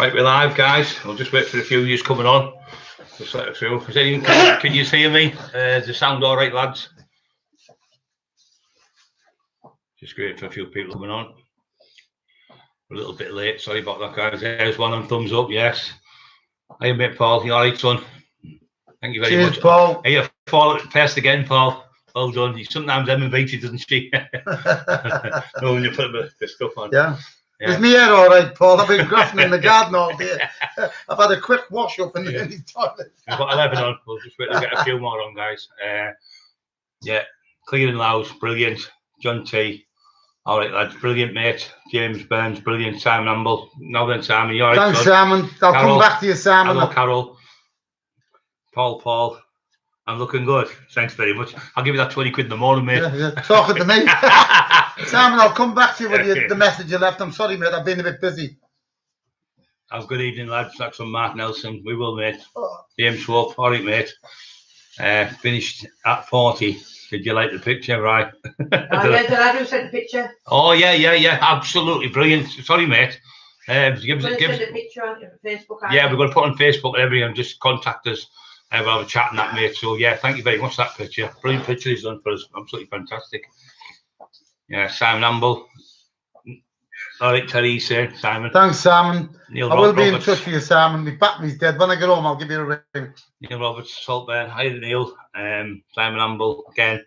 Right, we're live, guys. I'll just wait for a few of you coming on. Just let it through. Can you hear me? Does it sound all right, lads? Just wait for a few people coming on. We're a little bit late. Sorry about that, guys. There's one on thumbs up. Yes. Hey, mate, Paul. You all right, son? Thank you very much, Paul. Hey, you fall first again, Paul. Well done. Sometimes Emma beats you, doesn't she? No, when you put the stuff on. Yeah. Is me hair all right, Paul? I've been grafting in the garden all day. I've had a quick wash up in the toilet. We've got 11 on. We'll just wait to get a few more on, guys. Yeah, clear and loud, brilliant. John T. All right, lads, brilliant, mate. James Burns, brilliant. Simon Amble. Now then, Simon, you all right? Thanks, son? Simon. I'll come back to you, Simon. Hello, Carol. Paul. I'm looking good. Thanks very much. I'll give you that 20 quid in the morning, mate. Yeah, talking to me. Simon, I'll come back to you with the message you left. I'm sorry, mate. I've been a bit busy. Have a good evening, lads. That's from Mark Nelson. We will, mate. James Swope. All right, mate. Finished at 40. Did you like the picture, right? Did I do send the picture? Oh, yeah. Absolutely brilliant. Sorry, mate. Give us a picture on Facebook. Yeah, we're going to put on Facebook and everything. Just contact us. We'll have a chat on that, mate. So, yeah, thank you very much for that picture. Brilliant picture he's done for us. Absolutely fantastic. Yeah, Simon Amble. All right, Terry, Simon. Thanks, Simon. Neil I will be Roberts. in touch with you, Simon. My battery's dead. When I get home, I'll give you a ring. Neil Roberts, Saltburn. Hi, Neil. Simon Amble again.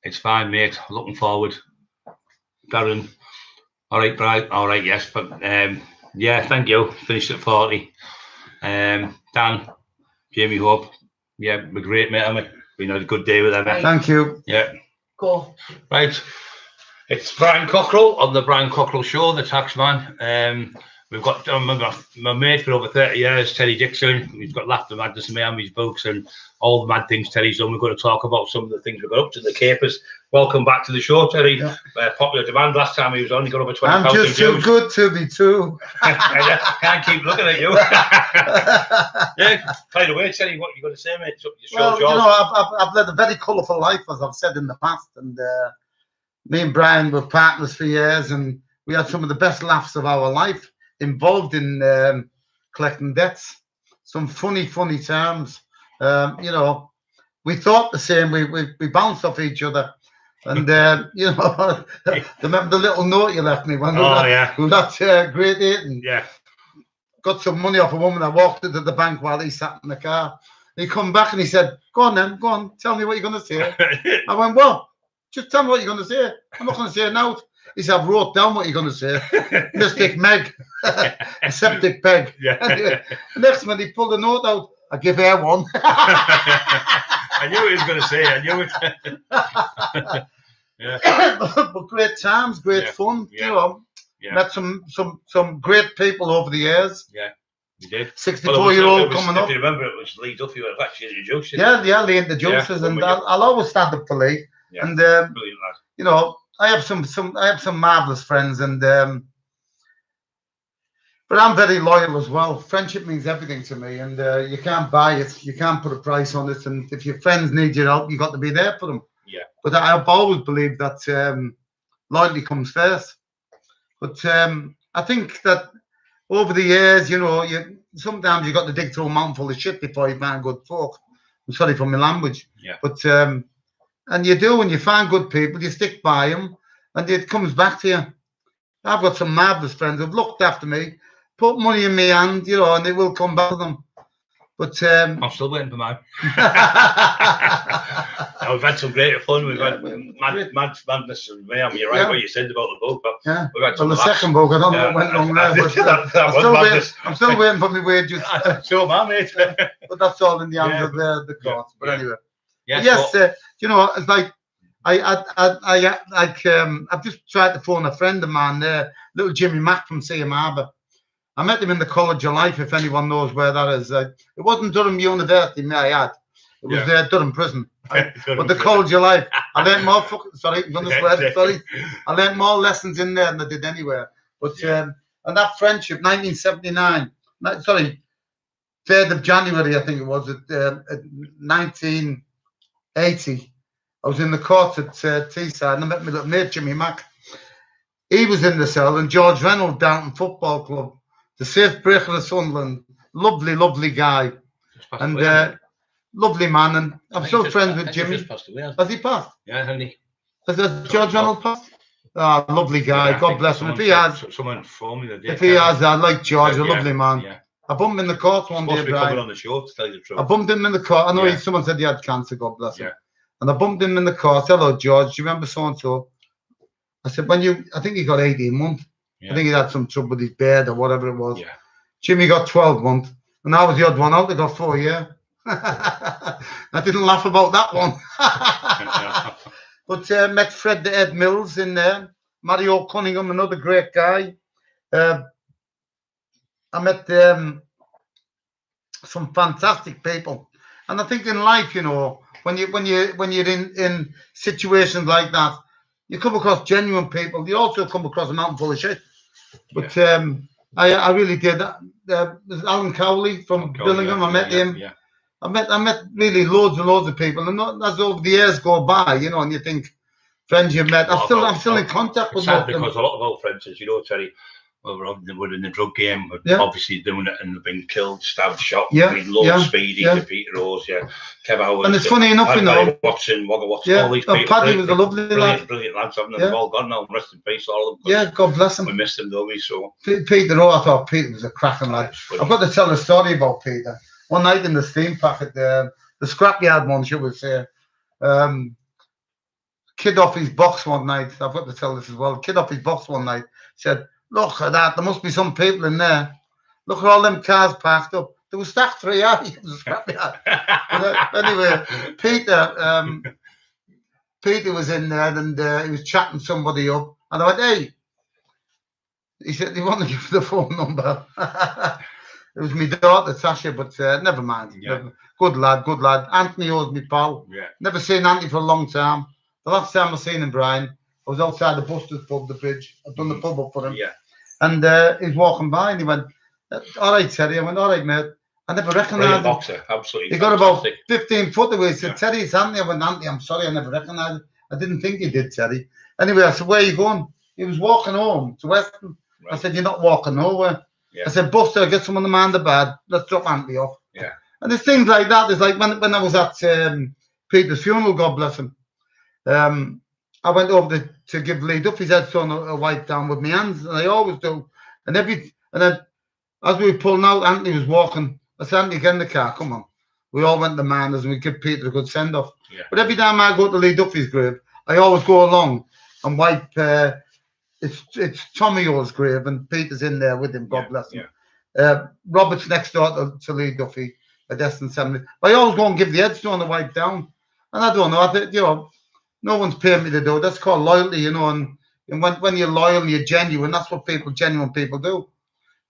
It's fine, mate. Looking forward. Darren. All right, Brian. All right, yes. But yeah, thank you. Finished at 40. Dan, Jamie Hope. Yeah, we're great, mate. We had a good day with them. Right. Thank you. Yeah. Cool. Right. It's Brian Cockerill on the Brian Cockerill Show, the Taxman. We've got my mate for over 30 years, Terry Dixon. We've got Laughter Madness and Miami's books and all the mad things Terry's done. We're going to talk about some of the things we got up to, the capers. Welcome back to the show, Terry. Yeah. Popular demand last time he was on. He got over 20,000 views. I'm just too good to be true. Can't keep looking at you. Yeah, by the way, Terry, what you got to say, mate? Well, you know, I've led a very colourful life, as I've said in the past, and me and Brian were partners for years, and we had some of the best laughs of our life involved in collecting debts. Some funny times. You know, we thought the same. We bounced off each other, and you know, remember the little note you left me when we were at grade 8, and got some money off a woman. I walked into the bank while he sat in the car. He come back and he said, "Go on then, go on, tell me what you're going to say." I went, "Well, just tell me what you're going to say. I'm not going to say it out." He said, "I've wrote down what you're going to say." Mystic Meg, a septic peg. Yeah. Anyway, the next minute he pulled a note out. "I give her one." I knew what he was going to say. I knew it. Yeah. But great times, great fun. You know, met some great people over the years. Yeah. You did. 64-year-old coming up. If you remember, it was Lee Duffy who actually introduced you. Yeah, Lee introduced us, and I'll always stand up for Lee. Yeah. And brilliant lad. You know, I have some marvelous friends, and but I'm very loyal as well. Friendship means everything to me, and you can't buy it. You can't put a price on it. And if your friends need your help, you got to be there for them. Yeah. But I've always believed that loyalty comes first. But I think that over the years, you know, sometimes you got to dig through a mountain full of shit before you find good folk. I'm sorry for my language. Yeah. But and you do, when you find good people, you stick by them, and it comes back to you. I've got some marvelous friends who've looked after me, put money in my hand, you know, and it will come back to them. But I'm still waiting for mine. We've had some great fun. We've had madness and mayhem. You're right what you said about the book. But we've had some the second book, I don't know what went wrong there. But I'm still waiting for my wages. So am I, mate. But that's all in the hands of the courts. But anyway. Yeah, yes, you know, it's like I've just tried to phone a friend of mine there, little Jimmy Mack from Seaham Harbour. I met him in the College of Life, if anyone knows where that is. It wasn't Durham University, may I add. It was Durham Prison. But the College of Life, I learned more I learned more lessons in there than I did anywhere. But and that friendship, 1979, 3rd of January, I think it was, at 1980. I was in the court at Teesside, and I met my little mate, Jimmy Mack. He was in the cell, and George Reynolds, Downton Football Club, the safe breaker of Sunderland. Lovely guy. Just passed And away, hasn't he? lovely man. And I I'm think still he friends I with think he Jimmy. just passed away, hasn't Has he passed? he? Yeah, hasn't he? Has George Reynolds passed? Ah, lovely guy. Yeah, I God think bless him. If someone he has, someone informed me the day. if he has, I like George, a Yeah, lovely man. Yeah. I bumped him in the court one Supposed day, to be coming Brian. on the show, to tell you the truth. I bumped him in the court. I know Yeah. someone said he had cancer, God bless him. Yeah. And I bumped him in the court. Hello, George. Do you remember so and so? I said, I think he got 18 months. Yeah. I think he had some trouble with his bed or whatever it was. Yeah. Jimmy got 12 months. And I was the odd one out. They got 4 years. I didn't laugh about that one. But met Fred the Ed Mills in there. Mario Cunningham, another great guy. I met some fantastic people. And I think in life, you know, when you're in situations like that, you come across genuine people. You also come across a mountain full of shit. But I really did. There's Alan Cowley from Billingham. I met him. Yeah. I met really loads and loads of people. And as over the years go by, you know, and you think friends you've met. I'm still in contact with them. them. Because a lot of our friends, as you know, Terry, were in the drug game, obviously doing it and been killed, stabbed, shot. Speedy to Peter Rose, Kev Howard. And it's funny enough, you know. Watson, Wagga Watson, all these people. Paddy was a lovely lad. Brilliant lads, haven't they? They've all gone now, rest in peace, all of them. Yeah, God bless them. We missed them, don't we? So Peter, I thought Peter was a cracking lad. I've got to tell a story about Peter. One night in the steam packet, the scrapyard one, should we say, kid off his box one night. I've got to tell this as well. Kid off his box one night said, "Look at that. There must be some people in there. Look at all them cars parked up. There was stacked 3 yards in the scrapyard." Anyway, Peter was in there and he was chatting somebody up. And I went, "Hey." He said, "Do you want to give the phone number?" It was my daughter, Tasha, but never mind. Yeah. Good lad. Anthony owes me pal. Yeah. Never seen Anthony for a long time. The last time I seen him, Brian, I was outside the Busters pub, the bridge. I'd done the pub up for him. Yeah. And he was walking by and he went, "All right, Terry." I went, "All right, mate." I never recognised him. Boxer, absolutely. He got about 15 foot away. He said, "Terry, it's Anthony." I went, "Anthony, I'm sorry, I never recognised him. I didn't think you did, Terry." Anyway, I said, "Where are you going?" He was walking home to Weston. Right. I said, "You're not walking nowhere." Yeah. I said, "Buster, get someone to man the bed. Let's drop Anthony off." Yeah. And there's things like that. There's like when I was at Peter's funeral, God bless him. I went over to give Lee Duffy's headstone a wipe down with my hands, and I always do. And then as we were pulling out, Anthony was walking. I said, "Anthony, get in the car, come on." We all went to Manders and we give Peter a good send off. Yeah. But every time I go to Lee Duffy's grave, I always go along and wipe. It's Tommy O's grave, and Peter's in there with him. God bless him. Yeah. Robert's next door to Lee Duffy, a Destin 70. I always go and give the headstone a wipe down, and I don't know. I think, you know, no one's paying me to do it. That's called loyalty, you know. And when you're loyal, you're genuine. That's what genuine people do.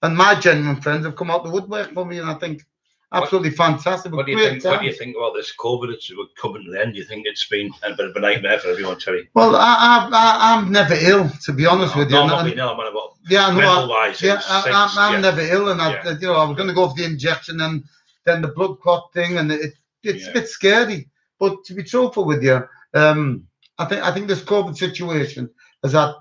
And my genuine friends have come out the woodwork for me, and I think absolutely fantastic. What do you think? What do you think about this COVID? It's coming to the end. Do you think it's been a bit of a nightmare for everyone, Terry? Well, I'm never ill, to be honest with you. I'm not ill. I'm about mental-wise. Yeah, I'm never ill, and I was going to go for the injection, and then the blood clot thing, and it's a bit scary. But to be truthful with you, I think this COVID situation is that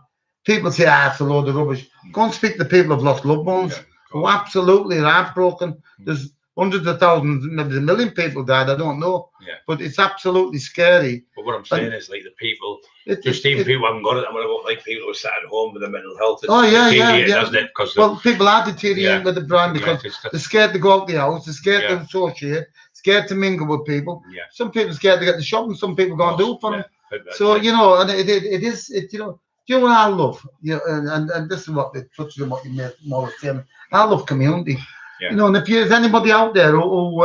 people say, it's a load of rubbish. Go and speak to people who've lost loved ones who absolutely are heartbroken. There's hundreds of thousands, maybe a million people died. I don't know. Yeah. But it's absolutely scary. But what I'm saying is, like, the people, people haven't got it. I'm going to like people who are sat at home with their mental health. Doesn't it? Well, people are deteriorating with the brand because they're scared to go out the house. They're scared to associate. Scared to mingle with people. Yeah. Some people are scared to get the shopping. Some people go and do it for them. So you know, and it is you know. Do you know what I love? And this is what it touches on what you made more saying. I love community. Yeah. You know, and if there's anybody out there who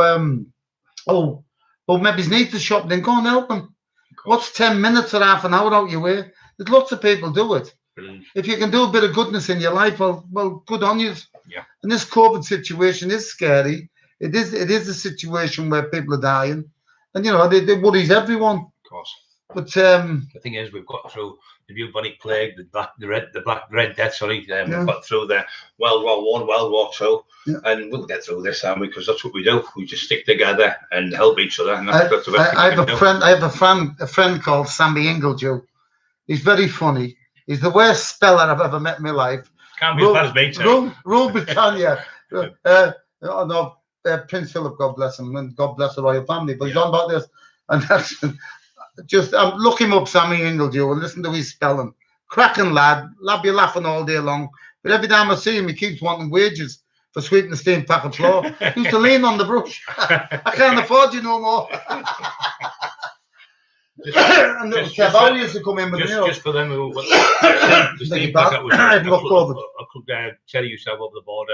maybe needs to shop, then go and help them. What's 10 minutes or half an hour out your way? There's lots of people do it. Brilliant. If you can do a bit of goodness in your life, well, good on you. Yeah. And this COVID situation is scary. It is a situation where people are dying, and you know, it worries everyone. Of course. But the thing is, we've got through the bubonic plague, the red death. Sorry, we've got through the World War I, World War II, and we'll get through this, aren't we? Because that's what we do. We just stick together and help each other. And that's the best I have a friend called Sammy Ingledew. He's very funny. He's the worst speller I've ever met in my life. Can't be as bad as me, too. Rule Britannia. Prince Philip, God bless him, and God bless the royal family. But he's on about this, and that's just look him up, Sammy Ingledew, and listen to his spelling. Cracking lad, be laughing all day long. But every time I see him, he keeps wanting wages for sweeping the steam packet floor. He used to lean on the brush. I can't afford you no more. And little Kev Howe used to come in with just for them who the steam packet was Terry used to have over the border,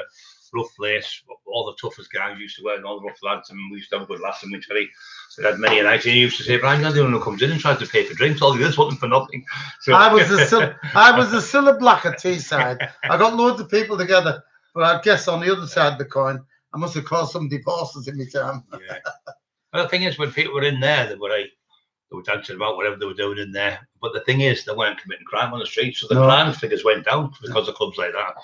rough place, all the toughest guys used to wear, and all the rough lads, and we used to have a good laugh, and we Terry had many a night, and he used to say, Brian, you're the one who comes in and tries to pay for drinks, all the others want them for nothing. So I was the Cilla Black at Teesside. I got loads of people together, but I guess on the other side of the coin, I must have caused some divorces in my time. Yeah. Well, the thing is, when people were in there, they were dancing about whatever they were doing in there. But the thing is, they weren't committing crime on the streets, so the crime figures went down because of clubs like that.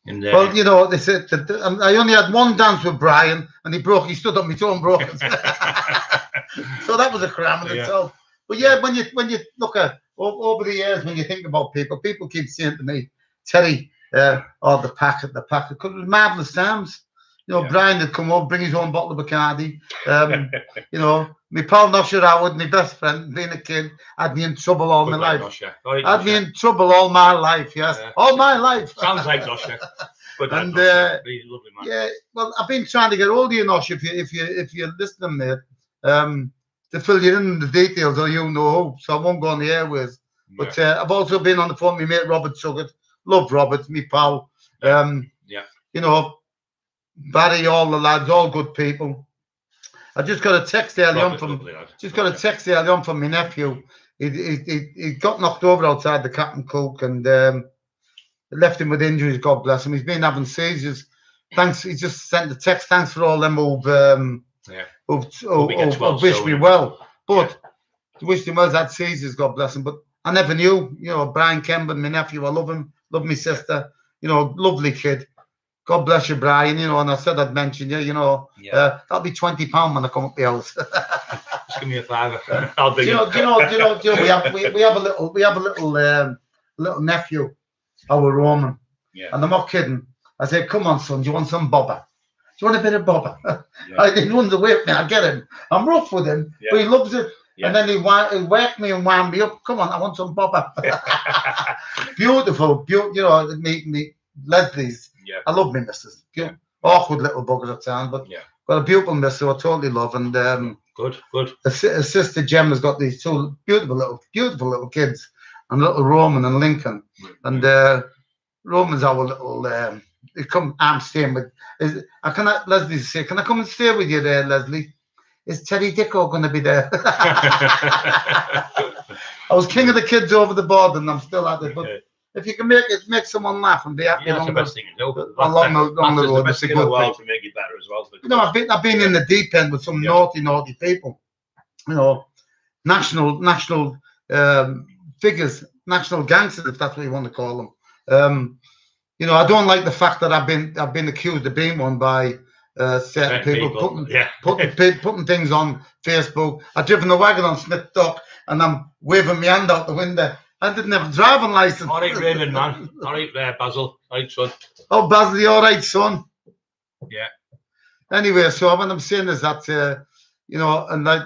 And, well, you know, they said I only had one dance with Brian, and he stood up my toe and broke it. So that was a crime in itself. But yeah, when you look at over the years, when you think about people keep saying to me, Terry, the packet, because it was marvellous times. You know, Brian would come over, bring his own bottle of Bacardi. You know, my pal Nosher Howard, my best friend, being a kid, had me in trouble all my life. Had me in trouble all my life, yes. All my life. Sounds like Nosher. And lovely man. Yeah, well, I've been trying to get hold of you, Nosh, if you're listening, mate, to fill you in the details, or you know, so I won't go on the airways. But I've also been on the phone with my mate Robert Suggett. Love Robert, me pal. You know, Barry, all the lads, all good people. I just got a text earlier on from my nephew. He got knocked over outside the Captain Cook and left him with injuries. God bless him. He's been having seizures. Thanks. He just sent the text. Thanks for all them who've wished me well. But wished him well. Had seizures. God bless him. But I never knew. You know, Brian Kemben, my nephew. I love him. Love my sister. You know, lovely kid. God bless you, Brian. You know, and I said I'd mention you. You know, that'll be £20 when I come up the house. Just give me a £5. I'll bring we have a little nephew, our Roman. Yeah. And I'm not kidding. I said, come on, son, do you want some bobber? Do you want a bit of bobber? I didn't run away with me. I get him. I'm rough with him, but he loves it. Yeah. And then he whacked me and wound me up. Come on, I want some bobber. Beautiful. You know, me Leslie's. Yeah. I love me missus. Awkward little buggers at times, but got a beautiful missus who I totally love. And good. A sister Gemma's got these two beautiful little kids, and little Roman and Lincoln. And Roman's our little. I'm staying with. Leslie say, can I come and stay with you there, Leslie? Is Teddy Dicko going to be there? I was king of the kids over the board, and I'm still at it. But if you can make someone laugh and be happy, that's the best thing to do. Along the road, it's a good thing to make it better as well. You know, I've been in the deep end with some naughty people. You know, national figures, national gangsters, if that's what you want to call them. You know, I don't like the fact that I've been accused of being one by certain people putting things on Facebook. I've driven a wagon on Smith Dock and I'm waving my hand out the window. I didn't have a driving license. All right, Raymond, man. All right, Basil. All right, son. Oh, Basil, you all right, son? Yeah. Anyway, so what I'm saying is that, you know, and like,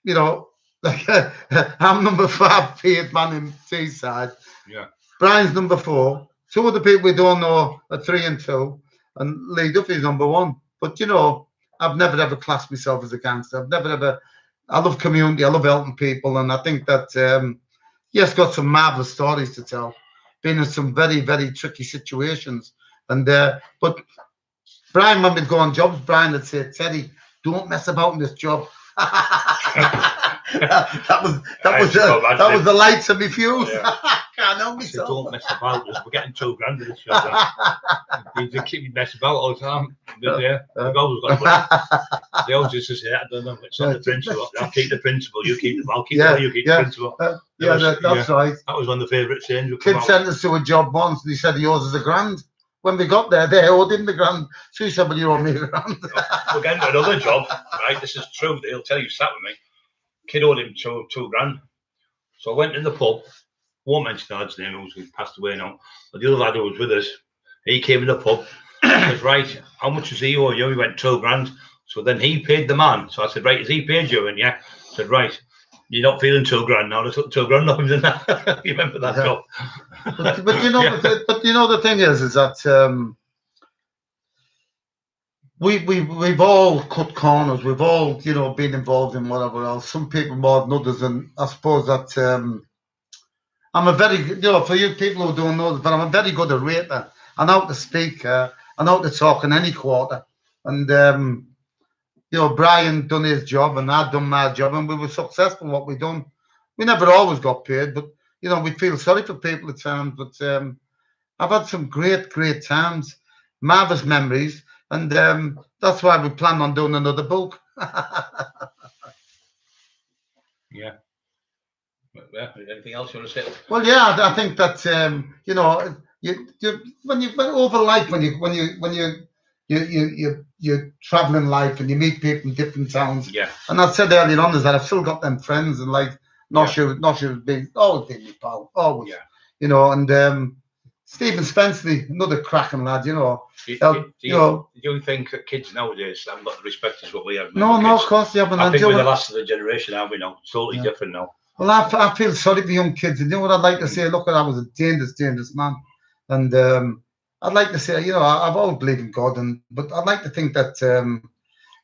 you know, like I'm number 5 paid man in Teesside. Yeah. Brian's number 4. 2 of the people we don't know are 3 and 2. And Lee Duffy's number 1. But, you know, I've never ever classed myself as a gangster. I've never ever, I love community. I love helping people. And I think that, yes, got some marvelous stories to tell. Been in some very, very tricky situations. And but Brian, when we'd go on jobs, Brian would say, Teddy, don't mess about in this job. that was the lights of my fuse. Yeah. Can't help myself. Don't mess about. We're getting $2 grand in this job. You keep me messing about all the time. They always used to say that. I don't know. It's not the principle. I'll keep the principle. You keep the. I'll keep the. You keep the principle. That's right. That was one of the favourite sayings. Kid sent us to a job once, and he said he owes us £1,000. When we got there, they owed him £1,000. So he said, well, you owe me £1,000. We're getting to another job, right? This is true. He'll tell you, sat with me. Kid owed him £2,000. So I went in the pub. Won't mention the lad's name, who's passed away now. But the other lad who was with us, He came in the pub. I was right. How much does he owe you? He went 2 grand. So then he paid the man. So I said, right, has he paid you? And yeah, I said, right. You're not feeling 2 grand now. There's 2 grand off him in that. You remember that job? But you know, but you know the thing is that we've all cut corners. We've all been involved in whatever else. Some people more than others, and I suppose that I'm a very for you people who don't know this, but I'm a very good orator. I know how to speak. I know how to talk in any quarter, and Brian done his job and I'd done my job, and we were successful in what we done. We never always got paid, but we feel sorry for people at times. But I've had some great times, marvelous memories, and that's why we plan on doing another book. Yeah. Anything else you want to say? Well, yeah, I think that over life you're traveling life and you meet people in different towns. Yeah. And I said earlier on is that I've still got them friends, and like Nosher has always been my pal, always. Yeah. And Stephen Spenceley, another cracking lad. Do you think that kids nowadays haven't got the respect as what we have? No, of course they haven't. I think we're the last of the generation, aren't we now? It's totally different now. Well, I feel sorry for young kids. And you know what I'd like to say? Look, I was a dangerous man. And I'd like to say, I've always believed in God, but I'd like to think that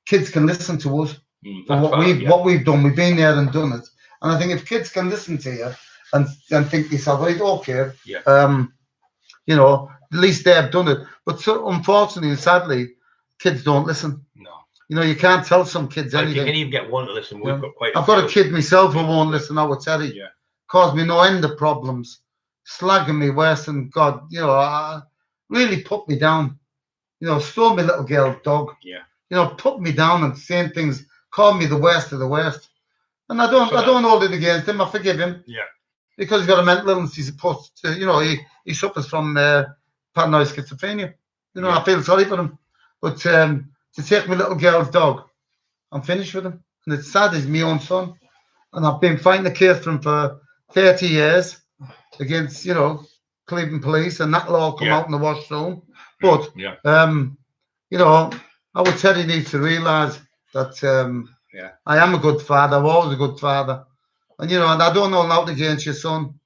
kids can listen to us for what we've done. We've been there and done it. And I think if kids can listen to you and think to yourself, right, okay, at least they've done it. But so, unfortunately and sadly, kids don't listen. No. You can't tell some kids anything. You can even get one to listen. We've got quite. I've got a kid myself who won't listen. I would tell you. Yeah. Caused me no end of problems, slagging me worse than God. Really put me down. Stole me little girl dog. Yeah. Put me down and saying things, called me the worst of the worst. And I don't hold it against him. I forgive him. Yeah. Because he's got a mental illness. He's supposed to, he suffers from paranoid schizophrenia. I feel sorry for him. But to take my little girl's dog, I'm finished with him. And it's sad, he's my own son. And I've been fighting the case for him for 30 years against, Cleveland police, and that'll all come out in the wash soon. But, I would tell you needs to realise that I am a good father. I was a good father. And, and I don't know nothing against your son.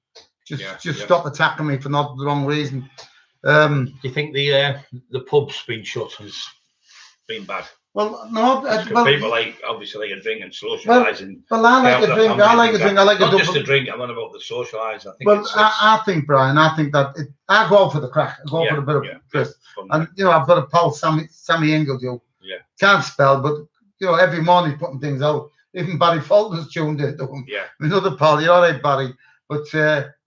Just stop attacking me for not the wrong reason. Do you think the pub's been shut has been bad? Well, no. People obviously like a drink and socialising. Well, I like a drink. I like a drink. I like a not just a drink. I'm on about the socialising. I think, Brian. I think that I go out for the crack. I go out for a bit of Chris. And I've got a pal, Sammy Ingledew. Yeah. Can't spell, but every morning he's putting things out. Even Barry Fulton's tuned into him. Yeah. Another pal. You're all right, Barry. But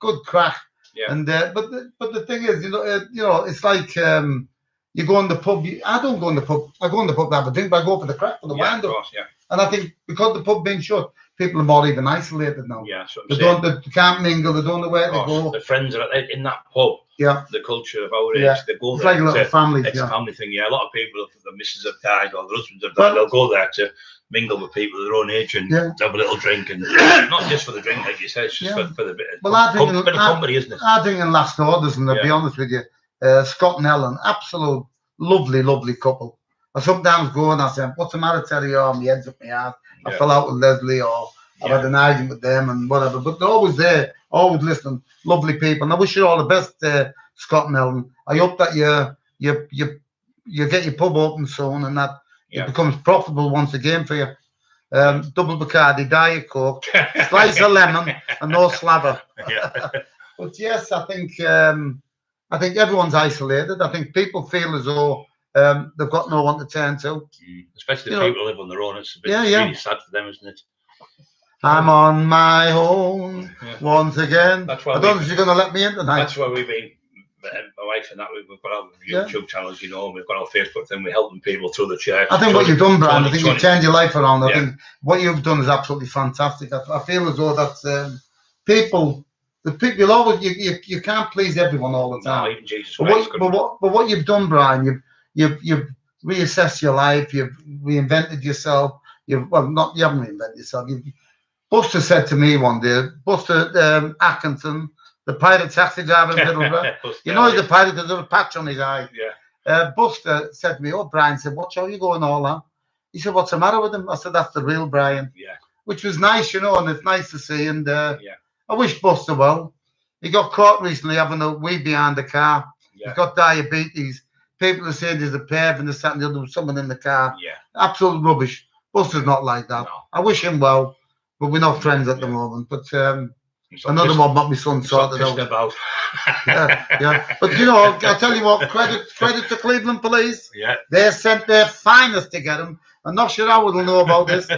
good crack. Yeah. And but the thing is, it's like you go in the pub. I don't go in the pub. I go in the pub to have a drink, but I go for the crack, for the wind up. Yeah. And I think because the pub being shut, people are more even isolated now. Yeah, that's what I'm saying. They can't mingle. They don't know where to go. The friends are in that pub. Yeah. The culture of our age, they go there. It's like a little family. It's a family thing. Yeah, a lot of people, if the missus have died or the husbands have died, they'll go there to mingle with people of their own age and have a little drink, and not just for the drink, like you said, it's just for the bit of company, isn't it? I think in last orders, and to be honest with you, Scott and Ellen, absolute lovely couple. I sometimes go and I say, what's the matter, Terry? Oh, my head's up my ass. I fell out with Leslie, or I've had an argument with them and whatever. But they're always there, always listening. Lovely people. And I wish you all the best, Scott and Ellen. I hope that you get your pub open soon and that it becomes profitable once again for you. Double Bacardi, Diet Coke, slice of lemon, and no slather. But yes, I think everyone's isolated. I think people feel as though they've got no one to turn to. Especially the people who live on their own. It's a bit really sad for them, isn't it? I'm on my own once again. I don't know if you're going to let me in tonight. That's why we've been, my wife and that, we've got our YouTube channels, we've got our Facebook thing, we're helping people through the church. I think what you've done, Brian, I think you've turned your life around. I think what you've done is absolutely fantastic. I feel as though that people always, you can't please everyone all the time. No, even Jesus Christ. But what you've done, Brian, you've reassessed your life, you've reinvented yourself. You haven't reinvented yourself. Buster said to me one day, Buster Atkinson, the pirate taxi driver in Middlesbrough. You know he's a pirate because there's a patch on his eye. Yeah. Buster said to me, "Oh, Brian," said, "Watch how you going all that." He said, "What's the matter with him?" I said, "That's the real Brian." Yeah. Which was nice, you know, and it's nice to see. And Yeah. I wish Buster well. He got caught recently having a wee behind the car. Yeah. He's got diabetes. People are saying there's a perv and this, that, and the other with someone in the car. Yeah. Absolute rubbish. Buster's not like that. No. I wish him well, but we're not friends at the moment. But another one, but my son sorted out. About. Yeah. But you know, I tell you what, credit to Cleveland Police. Yeah. They sent their finest to get him. I'm not sure Howard will know about this.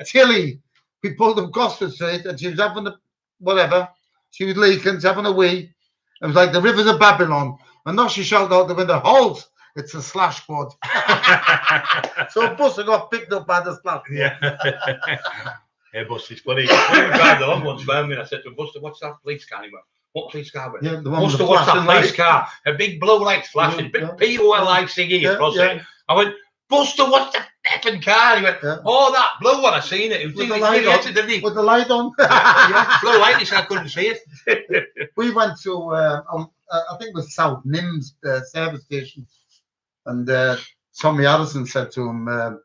Tilly, we pulled up Gosford Street and she was having a whatever. She was leaking, she's having a wee. It was like the rivers of Babylon. And now she shouted out the window, "Halt! It's a slash squad." So Buster got picked up by the slash squad. Yeah. Yeah, Buster's funny. When we drive along once round me, and I said to him, "Buster, what's that police car?" He went, "What police car?" Yeah, the one with Buster, the what's that flashing police light. car? A big blue light flashing, big POL light singing across it. I went, "Buster, what's that effing car?" He went, "Oh, that blue one, I seen it. It was With the really light on. didn't he?" With the light on. Yeah, blue light, he said I couldn't see it. We went to, I think it was South Nims service station. And Tommy Addison said to him,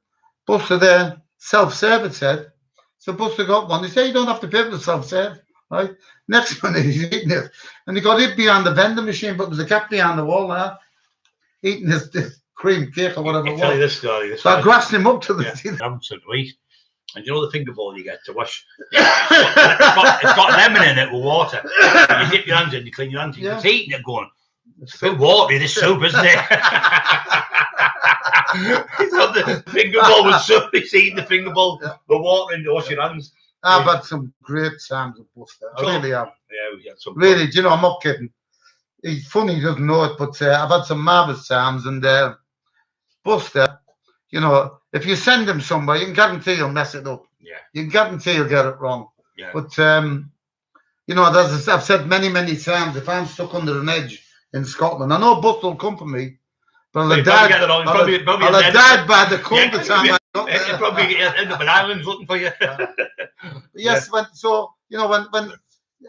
"Buster there, self-serve," it said. So Buster got one. He said, "You don't have to pay for the self-serve," right? Next minute, he's eating it. And he got it behind the vending machine, but there was a cat behind the wall there, eating this cream cake or whatever it was. Tell you this story. So I grasped him up to the Hampton Wheat. And you know the finger bowl you get to wash? It's got lemon in it with water. You dip your hands in, you clean your hands. It's eating it going, "It's a bit watery, this soup, isn't it?" He's got the finger bowl with soup. He's eating the finger bowl, the water in to wash your hands. I've had some great times with Buster. I really have. Yeah, we had some. Really, do you know, I'm not kidding. He's funny, he doesn't know it, but I've had some marvellous times. And Buster, you know, if you send him somewhere, you can guarantee he'll mess it up. Yeah. You can guarantee he'll get it wrong. Yeah. But, you know, as I've said many, many times, if I'm stuck under an edge in Scotland, I know Buster will come for me, but I'll have died by the cold the time I got there. He'll probably end up in Ireland looking for you. Yes, so, you know, when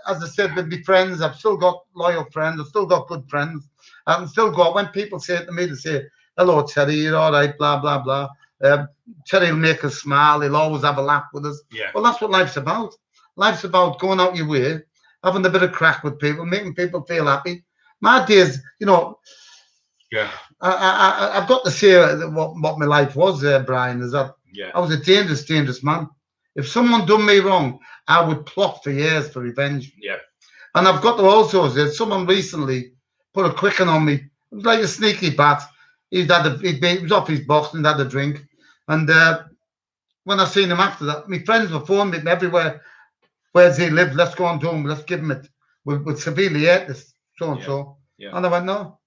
as I said, with my friends, I've still got loyal friends, I've still got good friends. I can still go out. When people say to me, they say, "Hello, Terry, you're all right, blah, blah, blah." Terry will make us smile. He'll always have a laugh with us. Yeah. Well, that's what life's about. Life's about going out your way, having a bit of crack with people, making people feel happy. My days, you know, yeah, I've got to say what my life was there, Brian, is that I was a dangerous, dangerous man. If someone done me wrong, I would plot for years for revenge. Yeah. And I've got to also say, someone recently put a quicken on me. It was like a sneaky bat. He was off his box and had a drink. And when I seen him after that, my friends were phoning me everywhere. "Where's he live? Let's go on to him. Let's give him it. We'll severely hate this, so-and-so." Yeah. And I went, no,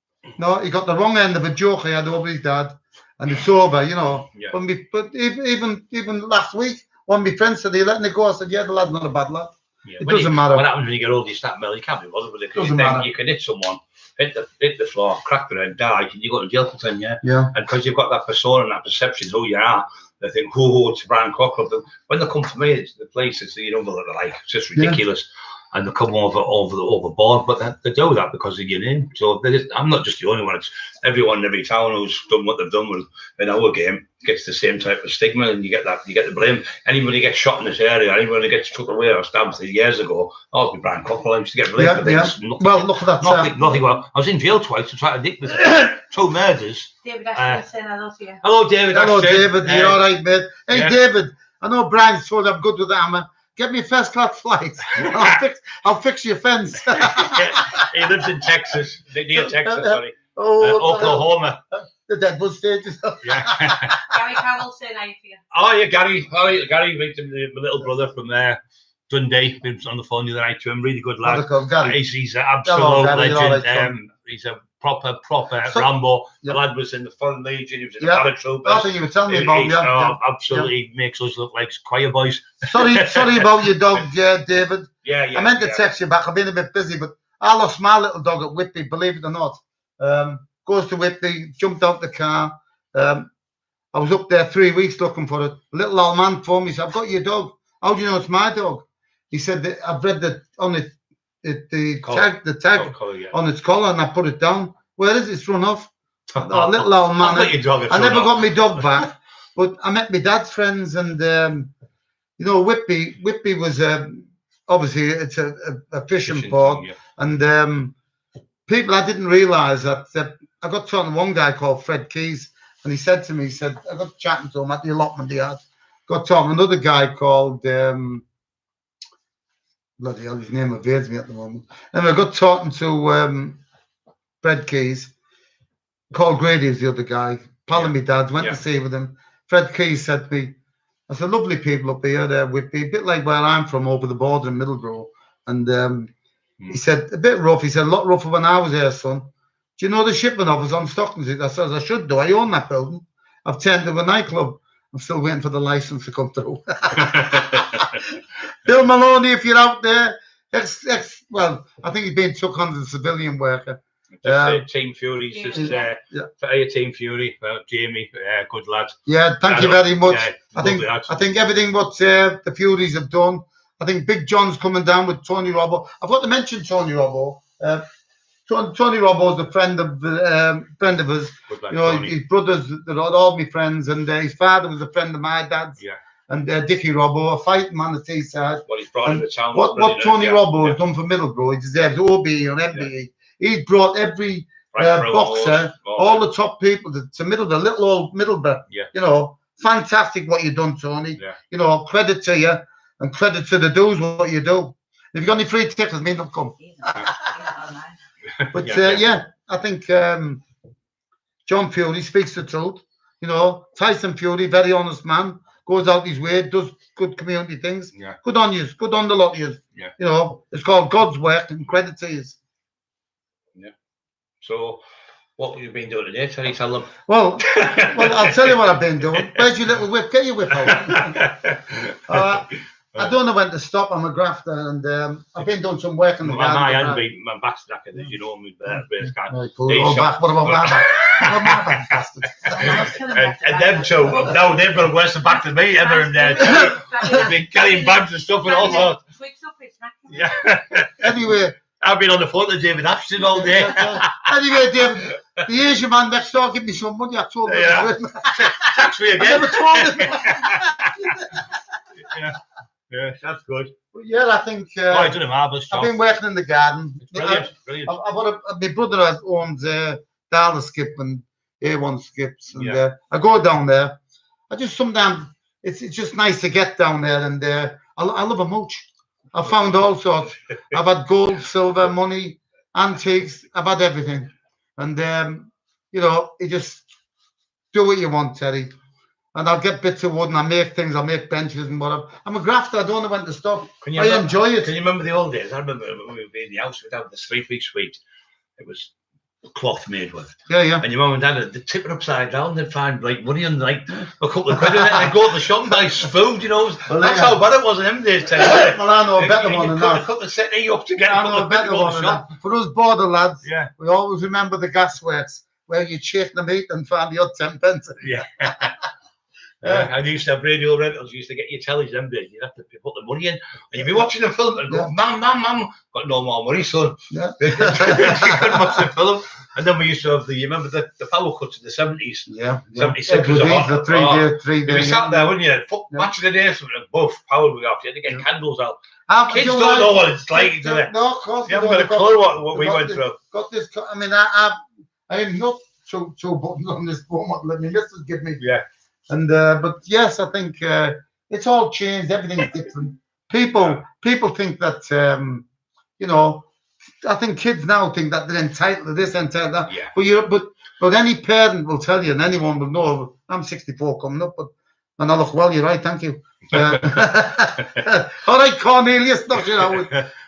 he got the wrong end of a joke he had over his dad. And it's over, you know. Yeah. But even last week, one of my friends said, "Are you letting it go?" I said, "Yeah, the lad's not a bad lad." Yeah. It doesn't matter. What happens when you get older, you start melting. You can't be bothered with it. Doesn't matter. You can hit someone, hit the floor, crack their head, die, and you go to jail for 10 years. Yeah. And because you've got that persona and that perception of who you are, they think, "Oh, it's Brian Cockerill." When they come for me, it's the place, it's, you know what they're like. It's just ridiculous. And they come overboard, but they do that because of your name. So I'm not just the only one. It's everyone in every town who's done what they've done in our game gets the same type of stigma, and you get the blame. Anybody gets shot in this area, anybody gets took away or stabbed 3 years ago, "Oh, it's Brian Cockerill." I used to get blamed for things. Nothing, well, look at that. Nothing. Well, I was in jail twice to try to dick with 2 murders. David Ashton saying hello to you. Hello, David. Hello, David. You're all right, mate. Hey, yeah. David. I know Brian's told I'm good with the hammer. Get me a first-class flight. I'll fix your fence. He lives in Texas, near Texas, sorry. Oklahoma. The Deadwood stages. Yeah. Gary Carroll saying hi to you. Oh, yeah, Gary. Oh, yeah, Gary, my little brother from Dundee. Been on the phone the other night to him. Really good lad. He's an absolute legend. He's a proper Rambo. The lad was in the Foreign Legion. He was in the paratroopers. I think you were telling me about absolutely makes us look like choir boys. Sorry about your dog, David. Yeah. I meant to text you back. I've been a bit busy, but I lost my little dog at Whitby, believe it or not. Goes to Whitby, jumped out the car. I was up there 3 weeks looking for it. A little old man phoned me, said, "I've got your dog. How do you know it's my dog?" He said, "I've read that on it. the tag Colour, yeah. on its collar, and I put it down. Where is it? It's run off. Oh, little old I've man. got your dog. I never got my dog back, but I met my dad's friends, and you know, Whitby was obviously it's a fishing port, yeah. and people I didn't realise that I got talking to one guy called Fred Keys, and he said to me, he said I got chatting to him at the allotment yard. Got talking to another guy called bloody hell, his name evades me at the moment. And I got talking to Fred Keys. Paul Grady is the other guy. Pal of my dad's, went to see with him. Fred Keys said to me, I said, lovely people up here there with me, a bit like where I'm from over the border in Middleborough. And he said, a bit rough. He said, a lot rougher when I was here, son. Do you know the shipping office on Stockton Street? I said, I should do. I own that building. I've turned to a nightclub. I'm still waiting for the license to come through. Bill Maloney, if you're out there, well, I think he's been took on as a civilian worker. Team Fury, just for your Team Fury, Jamie, good lad. Yeah, thank you very much. Yeah, I think everything what the Furies have done. I think Big John's coming down with Tony Robbo. I've got to mention Tony Robbo. Tony Robbo's a friend of us. You know, Tony. his brothers, they're all my friends, and his father was a friend of my dad's. Yeah. And Dicko Robbo, a fighting man at Teesside. What he's brought in the town. What Tony Robbo has done for Middleborough, he deserves OB or MBE. Yeah. He's brought every boxer, all the top people to Middleborough, little old Middleborough. Yeah. You know, fantastic what you've done, Tony. Yeah. You know, credit to you and credit to the dudes what you do. If you've got any free tickets, me not come. But yeah, I think John Fury speaks the truth. You know, Tyson Fury, very honest man, goes out his way, does good community things. Yeah. Good on you, good on the lot of you. Yeah. You know, it's called God's work and credit to you. Yeah. So, what have you been doing today? Tell them. Well, I'll tell you what I've been doing. Where's your little whip? Get your whip out. I don't know when to stop. I'm a grafter, and I've been doing some work in the garden. My back's knackered, as you know, my race car. Right, back. What about my back? My back, bastard. And them two, no, they've got worse than back than me. Emma and they've been carrying bags and stuff and all sorts. Yeah. Anyway. I've been on the phone to David Ashton all day. Anyway, David, the Asian man next door give me some money. I told him. Tax me again. I never told him. Yeah, that's good. But yeah, I think I've done a marvellous job. I've been working in the garden. Brilliant. My brother owns Darla Skip and A1 Skips, and I go down there. I just sometimes it's just nice to get down there, and I love a mooch. I found all sorts. I've had gold, silver, money, antiques. I've had everything, and you know, you just do what you want, Terry. And I'll get bits of wood and I make things. I'll make benches and whatever. I'm a grafter. I don't know when to stop. I enjoy it. Can you remember the old days? I remember when we were in the house without the 3-piece suite. It was cloth made with. Yeah. And your mum and dad would tip it upside down. They'd find like money and like a couple of quid in it. And they'd go to the shop and buy food. You know, that's how bad it was in them days. Well, I know a better one than that. Cut the settee up to get. I know a better one than that. For us border lads, we always remember the gasworks where you'd shake the meat and find the odd 10 pence. Yeah. I used to have radio rentals. You used to get your tellies them days. You'd have to put the money in, and you'd be watching the film and go, "Mum, got no more money, son." Yeah. You couldn't watch the film. And then we used to have you remember the power cuts in the 70s? Yeah. 76 was a 3 day. You sat there, wouldn't you? Match of the day, something buff, power we got. You had to get candles out. Kids don't know what it's like, do they? No, of course. You haven't got a clue what we went through. Got this. I mean, I am not two buttons on this phone. What let me just give me. Yeah. And but yes, I think it's all changed. Everything's different. People think that you know. I think kids now think that they're entitled to this, entitled to that. Yeah. But any parent will tell you, and anyone will know. I'm 64 coming up, and I look well. You're right. Thank you. All right, Cornelius. Not you know.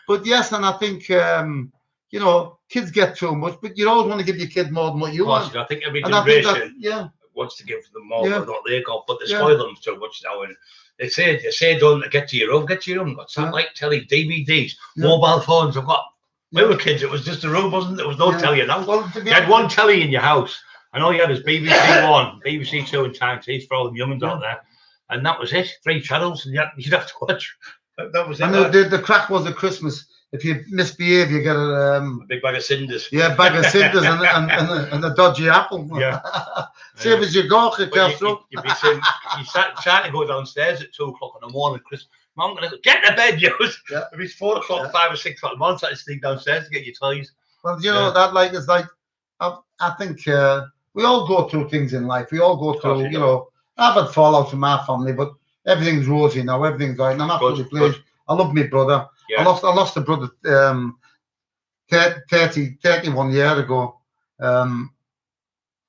But yes, and I think you know, kids get too much, but you always want to give your kid more than what you want. I think every generation wants to give them more than what they got, but they spoil them too much now. And they say don't get to your own. Got satellite telly, DVDs, mobile phones. I've got. We were kids. It was just a room, wasn't it? There was no telly now. Well, you had one telly in your house, and all you had was BBC One, BBC Two, and Time Teeth for all the young'uns out there, and that was it. 3 channels, and you'd have to watch. That was it. And the crack was at Christmas. if you misbehave, you get a big bag of cinders. Yeah, bag of cinders and a dodgy apple. Yeah. Same as your gork at But Castro. you'd be saying, you start trying to go downstairs at 2 o'clock in the morning, Chris. Mum, gonna get to bed, you. Yeah. If it's 4 o'clock, 5 or 6 o'clock in the morning, try to sneak downstairs to get your toys. Well, you know that like it's like I think we all go through things in life. We all go through, you know. I've had fallout from my family, but everything's rosy now. Everything's right, and I'm absolutely pleased. I love my brother. Yeah. I lost a brother 31 years ago, on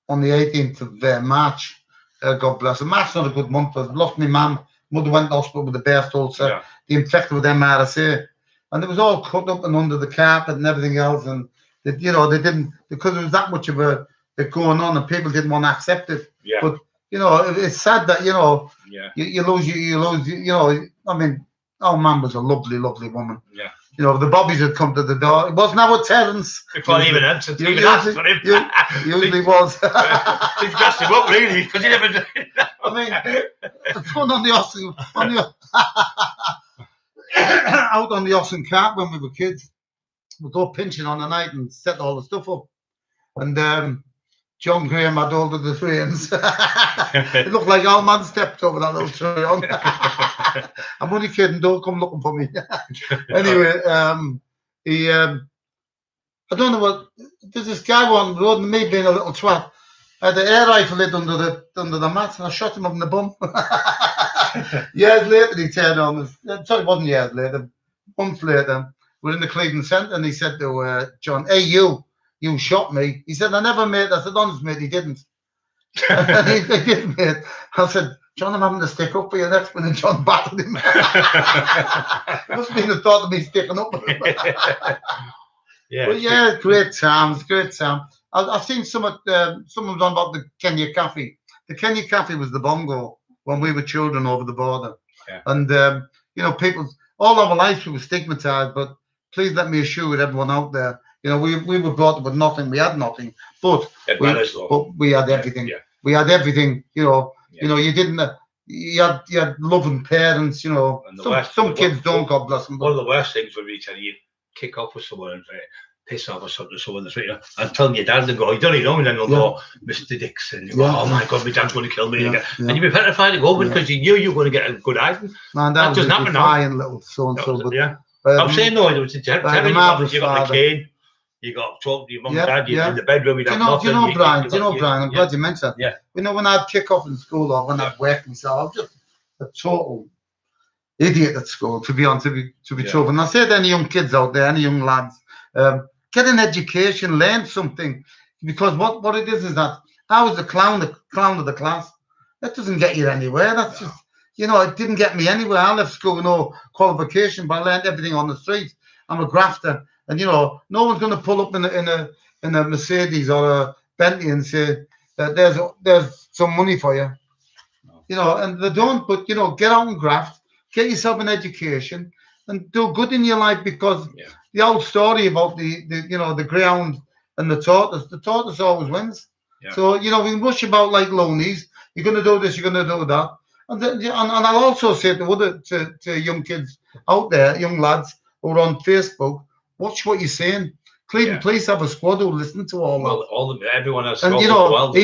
the 18th of March. God bless him. March's not a good month. I lost my mum. Mother went to hospital with a burst ulcer. Yeah. They infected with MRSA, and it was all cut up and under the carpet and everything else. And they didn't, because there was that much of it going on, and people didn't want to accept it. Yeah. But it's sad that you lose. I mean, our mum was a lovely, lovely woman. Yeah. The Bobbies had come to the door. It wasn't our Terence. Before he even answered, even asked for him. Usually was. He dressed him up, really, because he never did. I mean, the fun on the Austin, out on the Austin cart when we were kids, we'd go pinching on the night and set all the stuff up. And John Graham had all of the trains. It looked like our man stepped over that little train. I'm only kidding, don't come looking for me. Anyway, I don't know what, there's this guy on the road, and me being a little twat, I had the air rifle lid under the mat, and I shot him up in the bum. Years later, he turned on. Sorry, it wasn't years later. Months later, we're in the Cleveland Centre, and he said to John, "Hey, you shot me." He said, "I never, mate." I said, "Honest, mate, he didn't." And he didn't, mate. I said, "John, I'm having to stick up for you." That's when John battled him. It must have been the thought of me sticking up with him. Yeah, but yeah, great times, great time. I've seen someone's on about the Kenya Cafe. The Kenya Cafe was the bongo when we were children over the border. Yeah. And people, all our lives we were stigmatized, but please let me assure everyone out there, we were brought up with nothing. We had nothing, but we had everything. Yeah. We had everything. You didn't. You had loving parents. Some kids don't. God bless them. One of the worst things would be telling you kick off with someone and piss off or something, so on the street, and telling your dad to go. You don't even know, and then they'll go, "Mr. Dixon." You go, "Oh my God, my dad's going to kill me again." Yeah. And you'd be petrified to go because you knew you were going to get a good item. Man, that doesn't happen now. Little so-and-so, but yeah. I'm saying no, it was a terrible. You got the cane. You got talk to your mum and dad. You're in the bedroom. You know, Brian? I'm glad you mentioned that. Yeah. When I'd kick off in school or when I'd work myself, I was just a total idiot at school, to be honest, to be true. And I say to any young kids out there, any young lads, get an education, learn something, because what it is that I was the clown of the class. That doesn't get you anywhere. That's just, it didn't get me anywhere. I left school with no qualification, but I learned everything on the street. I'm a grafter, and no one's going to pull up in a Mercedes or a Bentley and say that there's some money for you, and they don't. But get out and graft. Get yourself an education and do good in your life, because the old story about the greyhound and the tortoise always wins. Yeah. So we rush about like loonies. You're going to do this, you're going to do that, and I'll also say to young kids out there, young lads who are on Facebook, watch what you're saying. Cleveland Police have a squad who listen to all that. Everyone has. And he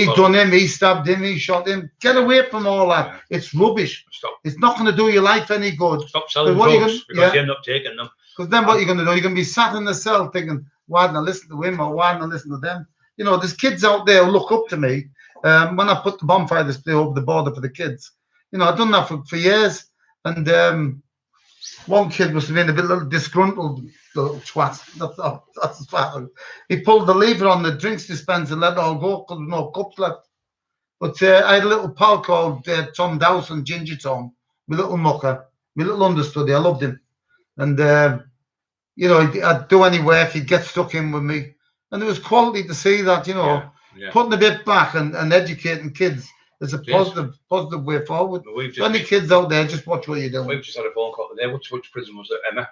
done him, he stabbed him, he shot him. Get away from all that. Yeah. It's rubbish. Stop. It's not going to do your life any good. Stop selling drugs because you end up taking them. Because then what you're going to do? You're going to be sat in the cell thinking, why didn't I listen to him or why didn't I listen to them? There's kids out there who look up to me. When I put the bonfire display over the border for the kids, I've done that for years. And one kid must have been a little disgruntled little twat. That's fat. He pulled the lever on the drinks dispenser and let it all go because there was no cups left. But I had a little pal called Tom Dawson, Ginger Tom, my little mucker, my little understudy. I loved him. And, I'd do any work, he'd get stuck in with me. And it was quality to see that, putting a bit back and educating kids is a positive way forward. Any kids out there, just watch what you're doing. We've just had a phone call today. Which prison was it, Emma?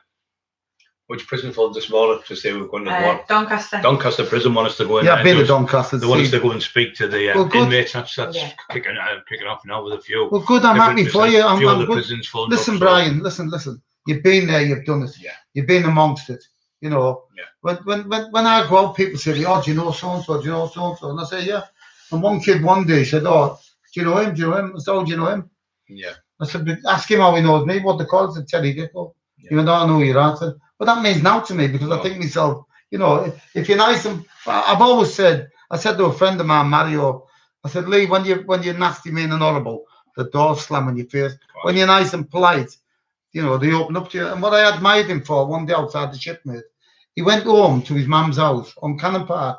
Which prison phoned this morning to say we're going to go? Doncaster. Doncaster prison want us to go in. Yeah, I've been to Doncaster. They want us to go and speak to the inmates. That's kicking off now with a few. Well, good. I'm happy for you. I'm good. Listen, Brian. Listen. You've been there. You've done it. Yeah. You've been amongst it. You know, when I go out, people say, "Oh, do you know so and so? Do you know so and so?" And I say, "Yeah." And one kid one day said, "Oh, do you know him? Do you know him?" I said, "Oh, do you know him?" Yeah. I said, "Ask him how he knows me. What they call it?" I said, "Teddy Dicko." Yeah. He went, "Oh, I know your answer." But that means now to me because I think to myself, you know, if you're nice and I've always said, I said to a friend of mine, Mario, I said, "Lee, when you're nasty, mean, and horrible, the doors slam in your face. When you're nice and polite, you know, they open up to you." And what I admired him for one day outside the shipmate, he went home to his mum's house on Cannon Park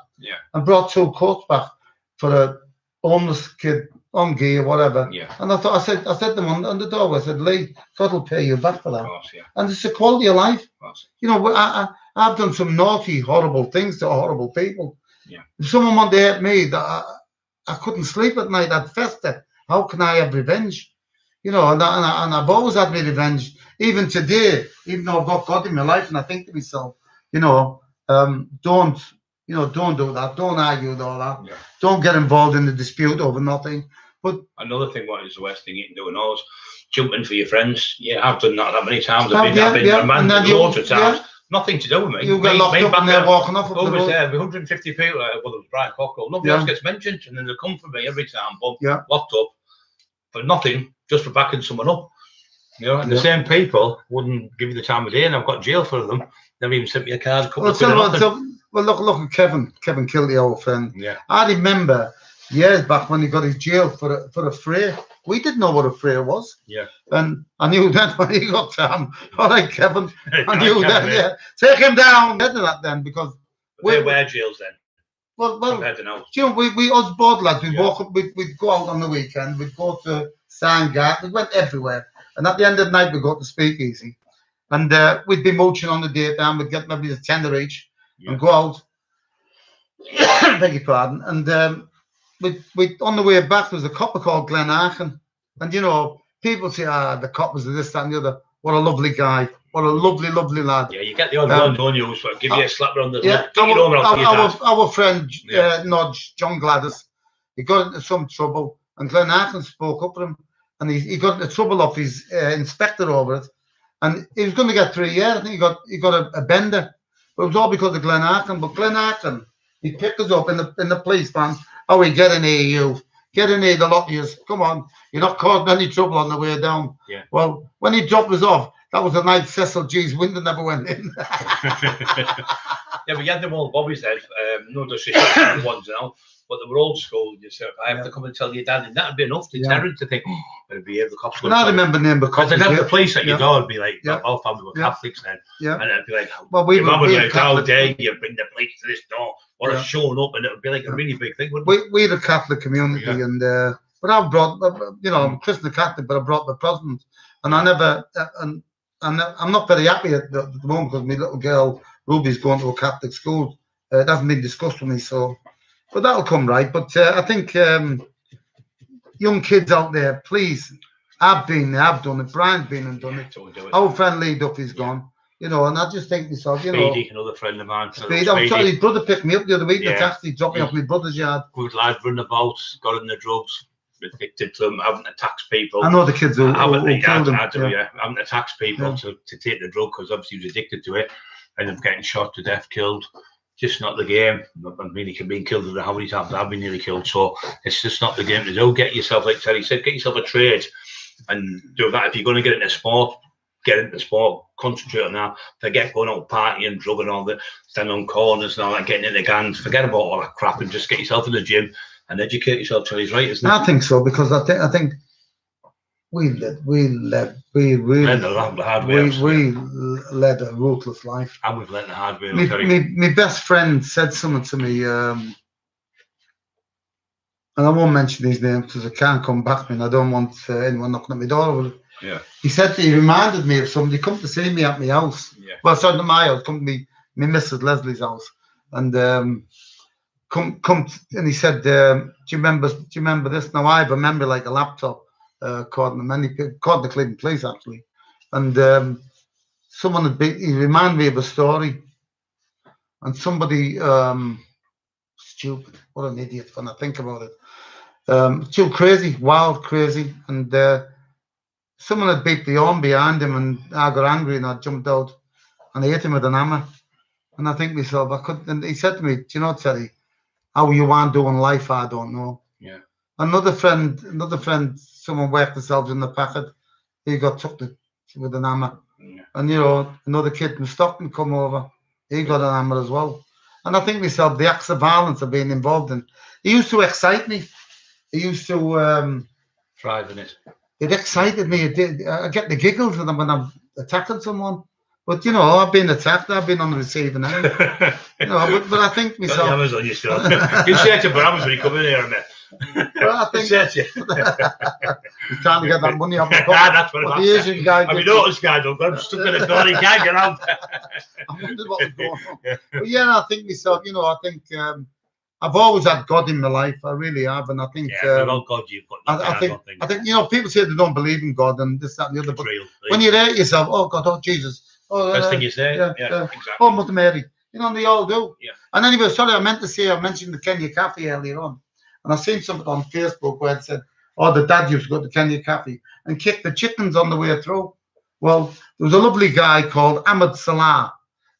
and brought 2 coats back for a homeless kid on gear, whatever. Yeah. And I said to him on the door, I said, "Lee, God will pay you back for that." Of course, yeah. And it's the quality of life. Of course. You know, I've done some naughty, horrible things to horrible people. Yeah. If someone wanted to hurt me, that I couldn't sleep at night. I'd fester. How can I have revenge? You know, and I've always had my revenge. Even today, even though I've got God in my life, and I think to myself, you know, don't do that. Don't argue with all that. Yeah. Don't get involved in the dispute over nothing. But another thing, what is the worst thing you can do? And always jumping for your friends. Yeah, I've done that many times. I've been remanded loads of times. Nothing to do with me. You get locked up and they're walking off. Over there, 150 people. Well, it was Brian Cockerill. Nobody else gets mentioned, and then they come for me every time. Boom, locked up for nothing, just for backing someone up. You know, and the same people wouldn't give you the time of day, and I've got jail for them. Never even sent me a card. Well, look at Kevin. Kevin killed the old friend. Yeah. I remember years back when he got his jail for a fray. We didn't know what a fray was. Yeah. And I knew then when he got down. All right, Kevin. I knew then. Yeah. Take him down. Get to that then because they were jails then. Well. Compared to now. You know, we us board lads. We'd walk up. We'd go out on the weekend. We'd go to Sandgate. We went everywhere. And at the end of the night, we'd go to Speakeasy. And we'd be mooching on the daytime. We'd get maybe a tenner each and go out. Beg your pardon. And we on the way back, there was a copper called Glen Arkin. And, you know, people say, the coppers are this, that, and the other. What a lovely guy. What a lovely, lovely lad. Yeah, you get the odd one, don't you? So give you a slap around the lip. Our friend, Nodge, John Gladys, he got into some trouble. And Glen Arkin spoke up for him. And he got into trouble off his inspector over it. And he was going to get 3 years. I think he got a bender. But it was all because of Glen Arkin. But Glen Arkin, he picked us up in the police van. "Oh, we get in here, you. Get in here, the lot of you. Come on. You're not causing any trouble on the way down." Yeah. Well, when he dropped us off, that was the night Cecil G's window never went in. Yeah, we had them all bobbies then. No disrespect ones now, but they were old school. You said, "I have to come and tell your dad," and that'd be enough deterrent to think, "Better behave, the cops." And I remember name the cops. Because they'd have the police at your door and be like, "Our family were Catholics then," and it'd be like, "Well, your mum would be like, how dare you bring the police to this door?" Or showing up, and it would be like a really big thing, wouldn't it? We're a Catholic community, and but I've brought, you know, I'm Christian Catholic, but I brought the Protestants, and I never, and I'm not very happy at the moment because my little girl Ruby's going to a Catholic school. It hasn't been discussed with me, so, but that'll come right. But I think young kids out there, please, I've been there, I've done it. Brian's been and done it. Our friend Lee Duffy's gone. You know, and I just think to myself, you know, Speedy, another friend of mine. Speedy. I'm sorry, his brother picked me up the other week. The taxi dropped me off my brother's yard. Good lad, running about, got in the drugs, addicted to them, having to tax people. I know the kids who having killed him. Having to tax people to take the drug because obviously he was addicted to it, and them getting shot to death, killed. Just not the game. I mean, he can be killed how many times I've been nearly killed. So it's just not the game to do. Get yourself, like Terry said, get yourself a trade and do that. If you're going to get into sport, get into sport, concentrate on that. Forget going out partying, drugging, all that, standing on corners and all that, getting into gangs. Forget about all that crap and just get yourself in the gym and educate yourself. Terry's right, isn't it? I think so, because I think we led a ruthless life. And we've led the hard way. My best friend said something to me, and I won't mention his name because I can't come back to me and I don't want anyone knocking at my door. Yeah. He said he reminded me of somebody come to see me at my house. Yeah. Well, sorry, not my house, come to me Mrs. Leslie's house. And come and he said, do you remember this? Now I remember like a laptop, called the Cleveland Police actually. And someone he reminded me of a story. And somebody stupid, what an idiot when I think about it. Too crazy, wild, crazy, and someone had beat the arm behind him, and I got angry and I jumped out and I hit him with an hammer. And I think myself, I could. And he said to me, "Do you know, Terry, how you want doing life? I don't know." Yeah. Another friend, someone worked themselves in the packet. He got took with an hammer. Yeah. And another kid from Stockton come over. He got an hammer as well. And I think myself, the acts of violence I've been involved in. He used to excite me. He used to thrive in it. It excited me. It did. I get the giggles when I'm attacking someone. But I've been attacked. I've been on the receiving end. But I think myself. Got the hammers on you still. You say to Brahms when you come in here, mate. Well, I think he's trying to get that money off the That's what the Asian guy. Have you noticed, guy? I'm stuck in the door. He can't get out. I wondered what was going on. But I think myself. I think I've always had God in my life. I really have, and I think. Without God, you've got nothing. I think people say they don't believe in God and this, that, and the other. But real. When you hate yourself, oh God, oh Jesus, oh best thing you say. Yeah, exactly. Oh Mother Mary, they all do. Yeah. And anyway, sorry, I mentioned the Kenya Cafe earlier on, and I seen something on Facebook where it said, "Oh, the dad used to go to Kenya Cafe and kick the chickens on the way through." Well, there was a lovely guy called Ahmed Salah,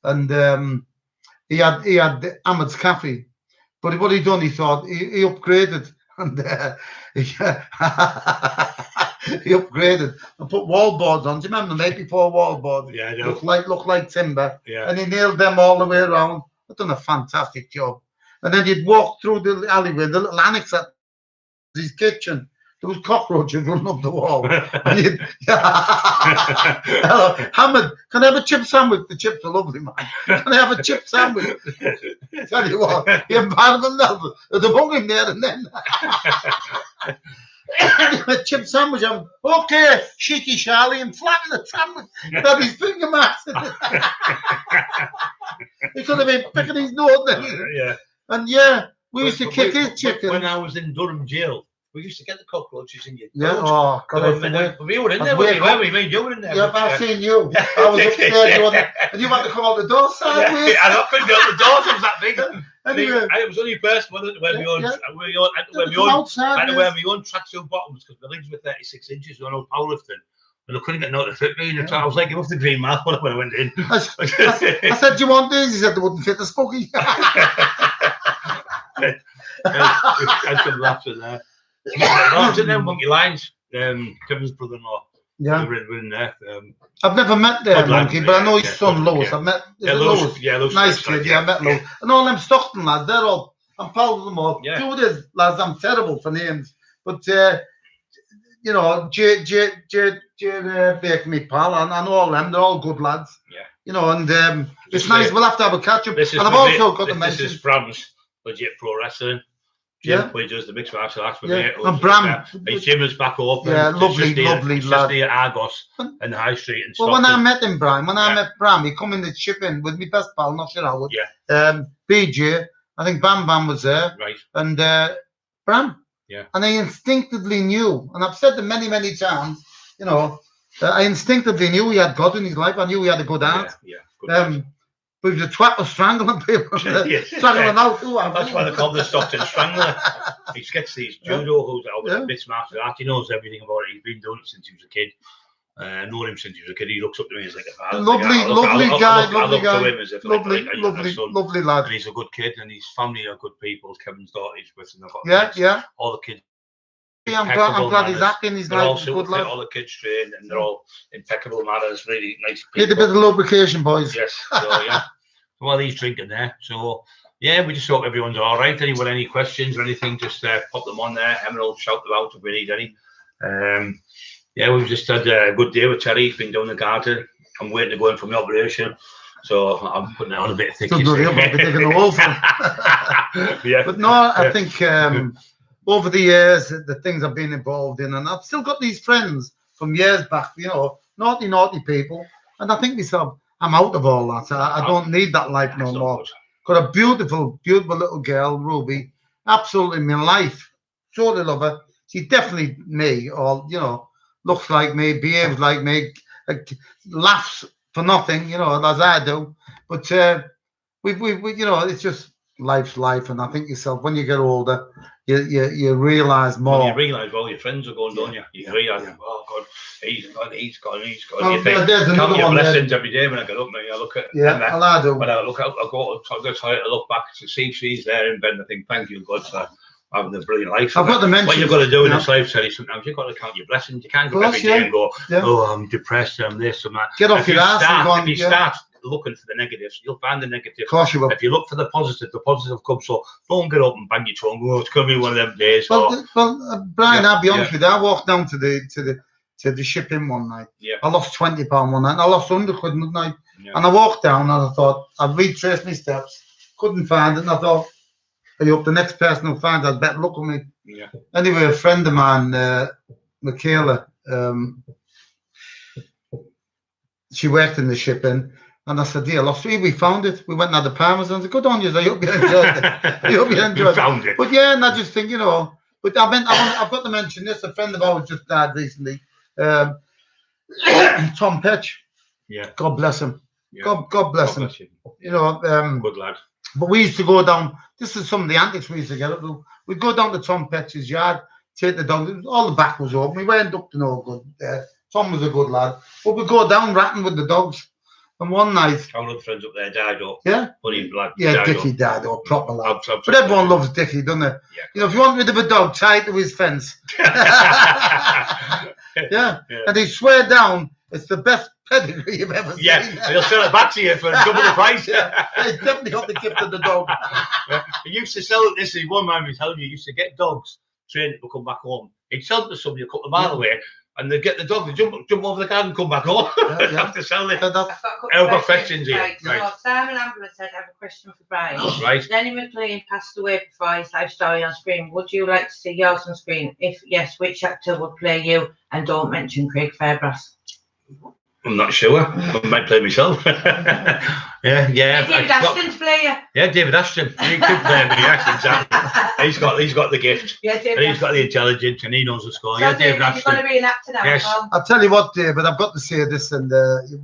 and he had Ahmed's Cafe. But what he done, he thought he upgraded, and he upgraded and put wall boards on. Do you remember the 84 wall boards? Yeah, I know. Look like timber. Yeah. And he nailed them all the way around. I've done a fantastic job. And then you'd walk through the alleyway, the little annex at his kitchen. There was cockroaches running up the wall. And you'd, hello, Hamid, can I have a chip sandwich? The chips are lovely, man. Can I have a chip sandwich? Tell you what, you're embarrassing level. There's a bug in there and then. A chip sandwich. I'm okay, cheeky Charlie, and flatten the sandwich. Had his finger marks in it. He could have been picking his nose then. Yeah. And we used to kick his chicken. When I was in Durham jail, we used to get the cockroaches in your Yeah, oh, God. We were in there, weren't we? You were in there. Yeah, but I've seen you. I was upstairs, and you had to come out the door sideways. Yeah, I couldn't get out the door, it was that big. Anyway. And it was only first when we had to wear my own tracksuit bottoms because my legs were 36 inches, so I was powerlifting. And I couldn't get no to fit me in the I was like, you have the green mouth when I went in. I said, do you want these? He said, they wouldn't fit the spooky. I should laugh at that. I was in there, Monkey Lines, Kevin's brother-in-law. Yeah. We were in there. I've never met Monkey, but I know his son Lewis. I've met Lewis. Nice kid, I met Lewis. And all them Stockton lads, they're all, I'm proud of them all. Yeah. Two of these lads, I'm terrible for names. But, Jay Baker, me pal, and I know all them, they're all good lads. Yeah. And it's nice, we'll have to have a catch up. And I've also got to mention. This is Bram's legit pro wrestling. Jim, he does the mixed martial arts with me. And Bram. Jim is back up. Yeah, lovely lad. Just near Argos and High Street and Well, when I met him, Brian, I met Bram, he come in the ship in with me best pal, not sure Howard. Yeah. BJ, I think Bam Bam was there. Right. And Bram. Yeah. And I instinctively knew, and I've said them many, many times, I instinctively knew he had God in his life. I knew he had a good heart. Yeah. Good but he was a twat was strangling people. Strangling out too. That's why they call the Stockton Strangler. He gets these judo who's out mixed martial art. He knows everything about it. He's been doing it since he was a kid. Known him since he was a kid. He looks up to me as like a father. Lovely guy. I look to him as if lovely lad. And he's a good kid, and his family are good people. Kevin's daughter is with him. All the kids. Yeah, I'm glad he's acting. He's like a good lad. All the kids trained, and they're all impeccable manners. Really nice people. Need a bit of lubrication, boys. Yes. So well, he's drinking there. So we just hope everyone's all right. Anyone any questions or anything, just pop them on there. Emma will shout them out if we need any. We've just had a good day with Terry. He's been doing the garden. I'm waiting to go in for my operation. So I'm putting it on a bit thick. But no, I think over the years, the things I've been involved in, and I've still got these friends from years back, naughty people. And I think myself, I'm out of all that. I don't need that life no more. Got a beautiful, beautiful little girl, Ruby. Absolutely my life. Totally love her. She's definitely me, or, looks like me, behaves like me, laughs for nothing, as I do. But we it's just life's life, and I think yourself when you get older, you realise more. Well, you realise all your friends are going, don't you? You realise, oh God, he's gone. Oh, You think, there's another count your one there. blessings every day when I get up, mate. I look at Well, I do. when I look out, I go to try to look back to see she's there in bed, and I think, thank you, God, for having a brilliant life. I've got to mention what you've got to do in this life, Terry. Sometimes you've got to count your blessings. You can't go every day and go, oh, I'm depressed, I'm this, I'm that. Get off your ass and go on. If you start looking for the negatives, you'll find the negative. Of course you will. If you look for the positive comes. So don't get up and bang your tongue. Oh, it's going to be one of them days. Well, Brian, I'll be honest with you. I walked down to the shipping one night. Yeah. I lost £20 one night. And I lost 100 quid one night. Yeah. And I walked down and I thought, I'd retraced my steps, couldn't find it, and I thought, I hope the next person who finds it, I'd better look at me. Yeah. Anyway, a friend of mine, Michaela, she worked in the shipping, and I said, dear, lost three, we found it. We went and had the Parmesan. I said, good on you, I hope you enjoyed it. I hope you enjoyed found it. But yeah, and I just think, but I've got to mention this, a friend of ours just died recently, Tom Petch. Yeah. God bless him. Yeah. God bless him. Good lad. But we used to go down, this is some of the antics we used to get up to. We'd go down to Tom Petch's yard, take the dog, all the back was open. We weren't up to no good. Tom was a good lad. But we'd go down ratting with the dogs. And one night... Our other friends up there died up. Yeah? Funny lad. Yeah, Dickie died up, proper lad. But everyone loves Dickie, doesn't they? Yeah. If you want rid of a dog, tie it to his fence. Yeah. And he swear down, it's the best pedigree you've ever seen. Yeah, he'll sell it back to you for double the price. He's definitely got the gift of the dog. He used to sell it. This is one man was telling me, he used to get dogs trained to come back home. He'd sell it to somebody a couple of miles away, and they'd get the dog to jump over the garden and come back home. After selling it. I've got questions here. Right. So Simon Amber said, I have a question for Brian. Right. Lenny McLean passed away before his life story on screen. Would you like to see yours on screen? If yes, which actor would play you? And don't mention Craig Fairbrass. I'm not sure. I might play myself. yeah. David Ashton to play you. Yeah, David Ashton. He could play me. Exactly. He's got the gift. Yeah, David. And he's got the intelligence, and he knows the score. Yeah, David Ashton. He's going to be an actor now. Yes. I'll tell you what, David, I've got to say this, and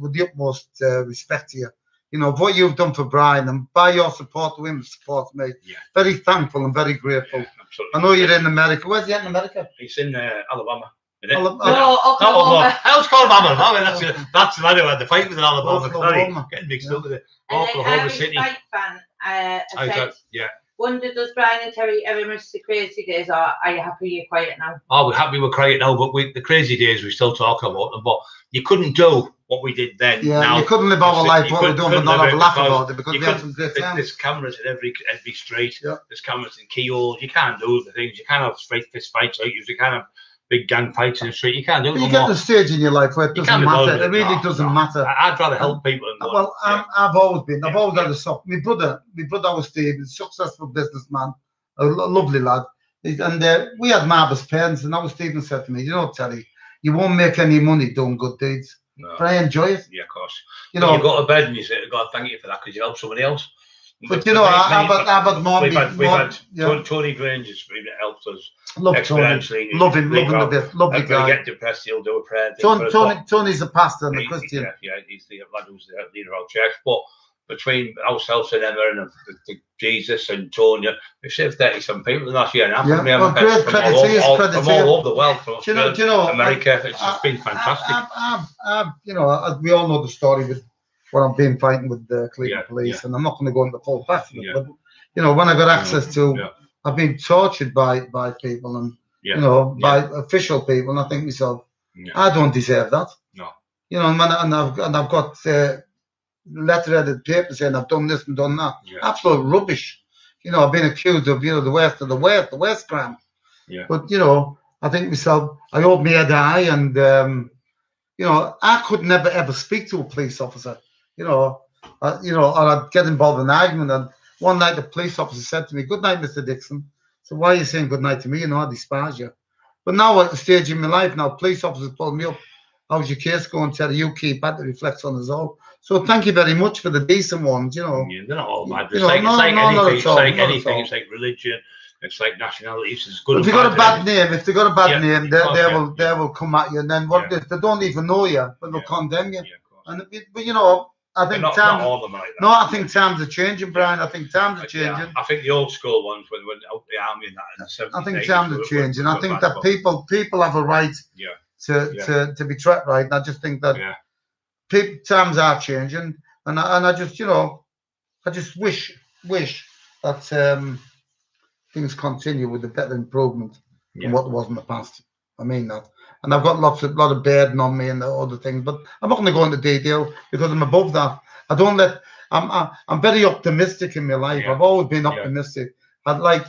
with the utmost respect to you. What you've done for Brian, and by your support to him, support me. Yeah. Very thankful and very grateful. Yeah, absolutely. I know you're in America. Where's he in America? He's in Alabama. Oklahoma. I was called Alabama. That's the man who had the fight with Alabama. Sorry, getting mixed up with it. Oklahoma City. Fight fan. Wonder, does Brian and Terry ever miss the crazy days, or are you happy you're quiet now? Oh, we're happy we're quiet now, but the crazy days we still talk about them. But you couldn't do what we did then. Yeah, now, you couldn't live our life what we're doing, but not have a laugh about it because we had some great times. There's cameras in every street. Yeah. There's cameras in keyholes. You can't do the things. You can't have straight fist fights like you can't have big gang fights in the street. You can't do it. You get to the stage in your life where it doesn't matter. It really doesn't matter. I'd rather help people. I've always had a soft. My brother was Steve, a successful businessman, a lovely lad. And we had marvellous parents. And now Stephen said to me, Terry, you won't make any money doing good deeds. No. But I enjoy it. Yeah, of course. You go to bed and you say, God, thank you for that because you helped somebody else. But I've had more. We've had Tony Grange has helped us. Love Tony. Love him a bit. Lovely guy. When you get depressed, he'll do a prayer. Tony's a pastor and a Christian. Yeah, he's the lad who's the leader of our church. But between ourselves and Emma and the Jesus and Tonya, we've saved 37 people in the last year and a half. Yeah, well, great credit to you. From all over the world, from America. It's just been fantastic. We all know the story with what I've been fighting with the Cleveland police, and I'm not going to go into the full facts of it. But when I got access to, I've been tortured by people and by official people, and I think to myself, I don't deserve that. No. And I've got letterheaded papers saying I've done this and done that. Yeah. Absolute rubbish. I've been accused of the worst crime. Yeah. But I think to myself, I hold my head high, and I could never ever speak to a police officer. Or I'd get involved in an argument. And one night the police officer said to me, "Good night, Mr. Dixon." So why are you saying good night to me? I despise you. But now at the stage in my life, now police officers pull me up. How's your case going? Tell you keep that reflects on us all. So thank you very much for the decent ones. Yeah, they're not all bad. It's like anything. It's like religion. It's like nationalities. It's good. If they got a bad name, they will come at you, and then if they don't even know you, but they'll condemn you. Yeah, but I think not times. all of them like that. No, I think times are changing, Brian. I think times are changing. Yeah, I think the old school ones when out the army and that in the 70s. I think 80s times are were changing. I think that bad, people have a right to be treated right. And I just think that times are changing, and I just I just wish that things continue with a better improvement than what there was in the past. I mean that, and I've got lot of burden on me and the other things, but I'm not going to go into detail because I'm above that. I don't let. I'm very optimistic in my life. I've always been optimistic. I'd like,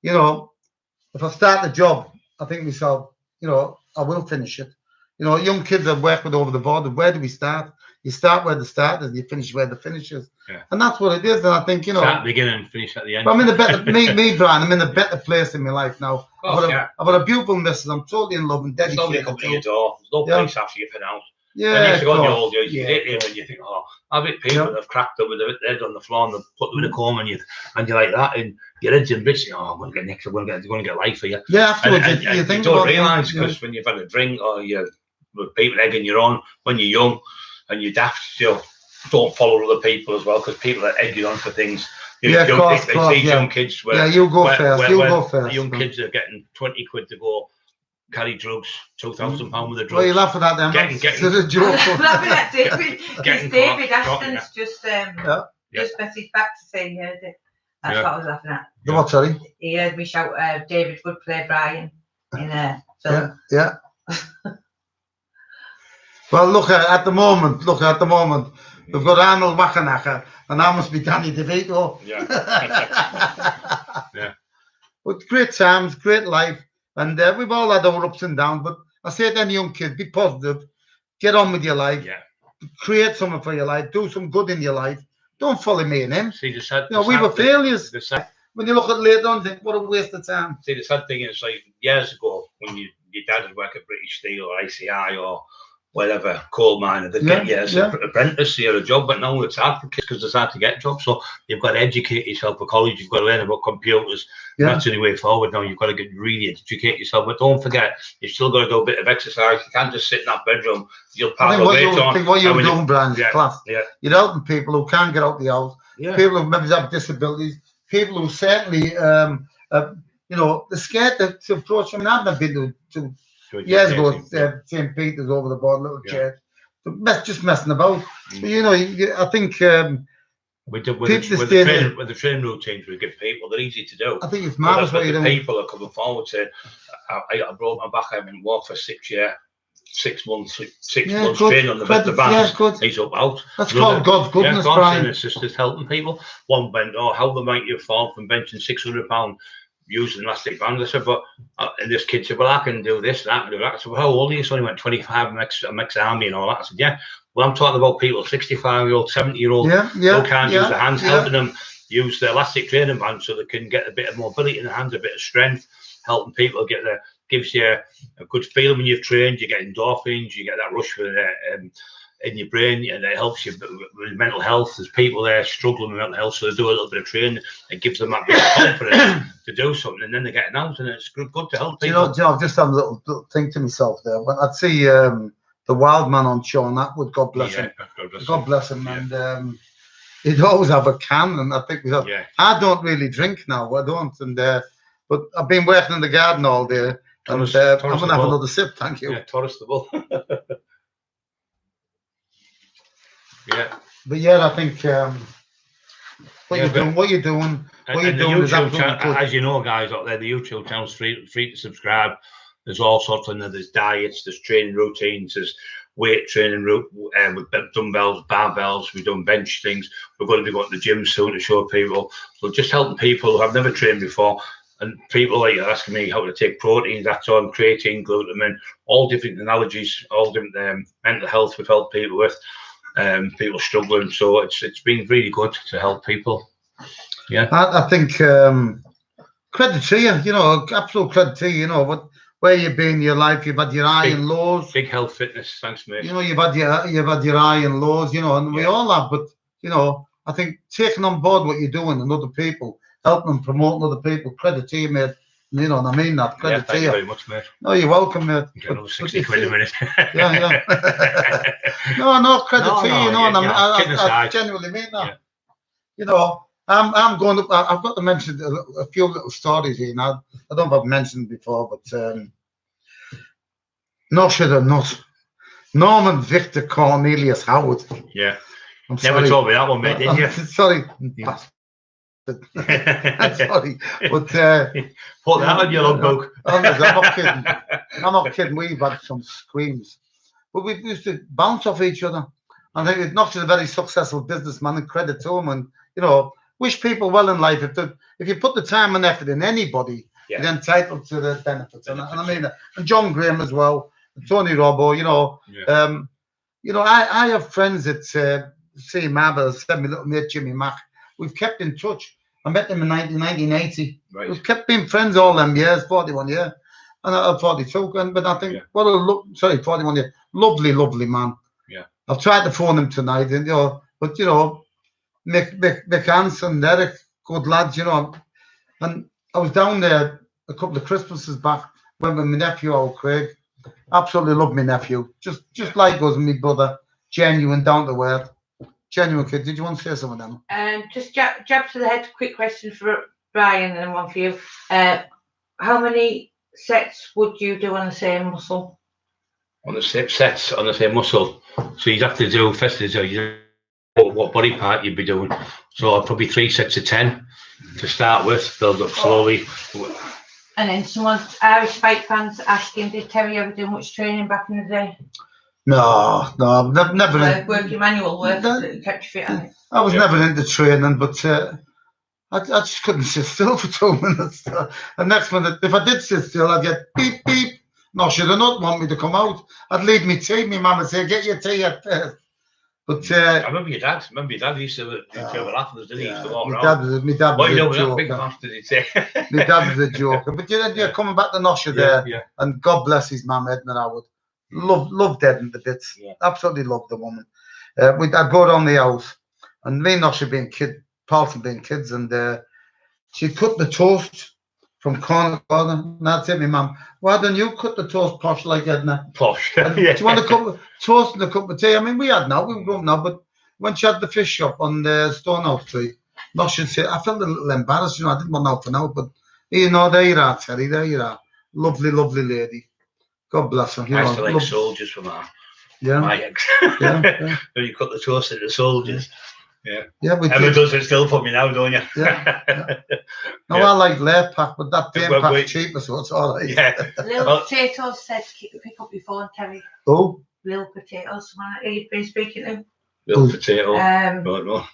if I start a job, I think myself, I will finish it. Young kids I work with over the border, where do we start? You start where the start is, you finish where the finish is. Yeah. And that's what it is. And I think, start at the beginning and finish at the end. But I'm in a better, me, Brian, I'm in a better place in my life now. I've got a beautiful missus. I'm totally in love and dedicated. There's nobody coming to your door. There's no place after you've been out. Yeah. And you go on the old days, you hit him and you think, I've hit people that have cracked them with their head on the floor and they've put them in a coma and you're like that and your head's in bits, I'm going to get next, I'm going to get life for you. Yeah, afterwards, and you think don't realise because when you've had a drink or you're with people egging you on when you're young and you're daft, don't follow other people as well because people that egg you on for things. Young kids where you go first. Young kids are getting 20 quid to go carry drugs, £2,000 worth of drugs. Well, you laugh at that then. Getting a joke. Laughing at David. David Ashton's just messaged back to say he heard it. That's what I was laughing at. What, sorry? He heard me shout, David would play Brian in a film. Yeah. Well, look at the moment, we've got Arnold Wackernacker, and I must be Danny DeVito. Yeah. But great times, great life, and we've all had our ups and downs. But I say to any young kid, be positive, get on with your life, create something for your life, do some good in your life. Don't follow me and him. See, we were failures. When you look at later on, think what a waste of time. See, the sad thing is, like years ago, when your dad would work at British Steel or ICI or whatever, coal miner, they'd get you as an apprentice or a job, but now it's hard for kids because it's hard to get jobs. So you've got to educate yourself for college, you've got to learn about computers. That's the only way forward now. You've got to really educate yourself. But don't forget, you've still got to do a bit of exercise. You can't just sit in that bedroom. You'll pass away. I think what you're doing, Brian, is class. You're helping people who can't get out the house, people who maybe have disabilities, people who certainly, they're scared to approach them. I've never been to years ago, St. Peter's over the border, little church. Just messing about. So, I think with the training routines we give people, they're easy to do. I think it's marvelous what you're doing. People are coming forward saying, I broke my back, I've been walking for 6 months training on the band. He's up out. That's called God's goodness, Brian. It's just helping people. One went, how the might you fall from benching £600 using elastic bands. I said, but and this kid said, well, I can do this, that, and do that. I said, well, how old are you? So he went 25, I'm ex-army and all that. I said, yeah. Well, I'm talking about people, 65-year-old, 70-year-old, who can't use their hands, helping them use the elastic training band so they can get a bit of mobility in their hands, a bit of strength, helping people gives you a good feeling when you've trained. You get endorphins, you get that rush in your brain, and it helps you with mental health. There's people there struggling with mental health, so they do a little bit of training. It gives them that bit of confidence to do something, and then they get out, and it's good to help people. I've just had a little thing to myself there. When I'd see the wild man on Sean Atwood, God bless him. God bless him. And he'd always have a can, and I think I don't really drink now. I don't, and but I've been working in the garden all day, and I'm gonna have another sip. Thank you. Yeah, Taurus the bull. But I think what you're doing is absolutely good. As you know, guys out there, the YouTube channel's free to subscribe. There's all sorts of there's diets, there's training routines, there's weight training with dumbbells, barbells. We've done bench things. We're going to be going to the gym soon to show people. So just helping people who have never trained before, and people like you're asking me how to take proteins, that's on creatine, glutamine, all different analogies, all different mental health we've helped people with. People struggling, so it's been really good to help people. I think credit to you, absolute credit to you, where you've been in your life. You've had your high and lows. Big health fitness, thanks mate. You've had your high and lows, and we all have, but I think taking on board what you're doing and other people, helping and promoting other people, credit to you, mate. You know what I mean? That credit to thank you you. very much, mate. No, you're welcome, mate. Get another 60 quid in a minute. Yeah. No, credit to you. You know, and I aside. genuinely mean that. Yeah. You know, I'm going up. I've got to mention a few little stories here. Now, I don't know if I've mentioned before, but no shit or not. Norman Victor Cornelius Howard. Yeah. I'm Never sorry. told me that one, mate, did you? Sorry. I'm sorry, but put that on your logbook. I'm not kidding. I'm not kidding. We've had some screams, but we used to bounce off each other. I think it knocks a very successful businessman, and credit to him. And you know, wish people well in life. If you put the time and effort in anybody, you're entitled to the benefits. And I mean, and John Graham as well, and Tony Robbo. You know, I have friends that see Marble, said my little mate Jimmy Mack. We've kept in touch. I met him in 1980. Right. We've kept being friends all them years, 41 years. And I'm 42. But I think, 41 years. Lovely, lovely man. Yeah. I've tried to phone him tonight, and but Mick Hansen, Eric, good lads, And I was down there a couple of Christmases back, went with my nephew, old Craig. Absolutely love my nephew. Just like us and my brother. Genuine, down to earth. Genuine kid. Did you want to say something, Emma? Just jab to the head. Quick question for Brian and one for you. How many sets would you do on the same muscle? On the same sets, on the same muscle. So you'd have to do what body part you'd be doing. So probably 3 sets of 10 to start with, build up slowly. And then someone, Irish fight fans asking, did Terry ever do much training back in the day? No, I've never. Working manual work that kept you fit. I was never into training, but I just couldn't sit still for 2 minutes. And next minute, if I did sit still, I'd get beep, beep. No, should have not want me to come out. I'd leave me tea. My mum would say, get your tea at first. But I remember your dad. He used to have a laugh with us, didn't he? He used to walk my around. dad was a joker. Big bastard, he'd say. My dad was a joker. But coming back to Nosha there, and God bless his mum, Edna Howard. Loved Edna the bits. Yeah. Absolutely loved the woman. I'd go around the house, and me and Nosha being Paulson being kids, and she'd cut the toast from corner to corner. And I'd say to my mum, why don't you cut the toast posh like Edna? Posh. Do you want a cup of toast and a cup of tea? I mean, we were grown up now, but when she had the fish shop on the Stonehouse Street, Nosha said, I felt a little embarrassed, I didn't want out for now, but there you are, Terry, there you are. Lovely, lovely lady. God bless her. I used to like soldiers from my ex. Yeah. When you cut the toast into soldiers. Yeah. Yeah, Emma does it still for me now, don't you? Yeah. No, I like layer pack, but that damn pack's cheaper, so it's all right. Yeah. Little Potatoes said pick up your phone, Terry. Oh. Little Potatoes, someone you've been speaking to. Little Potato. Don't know.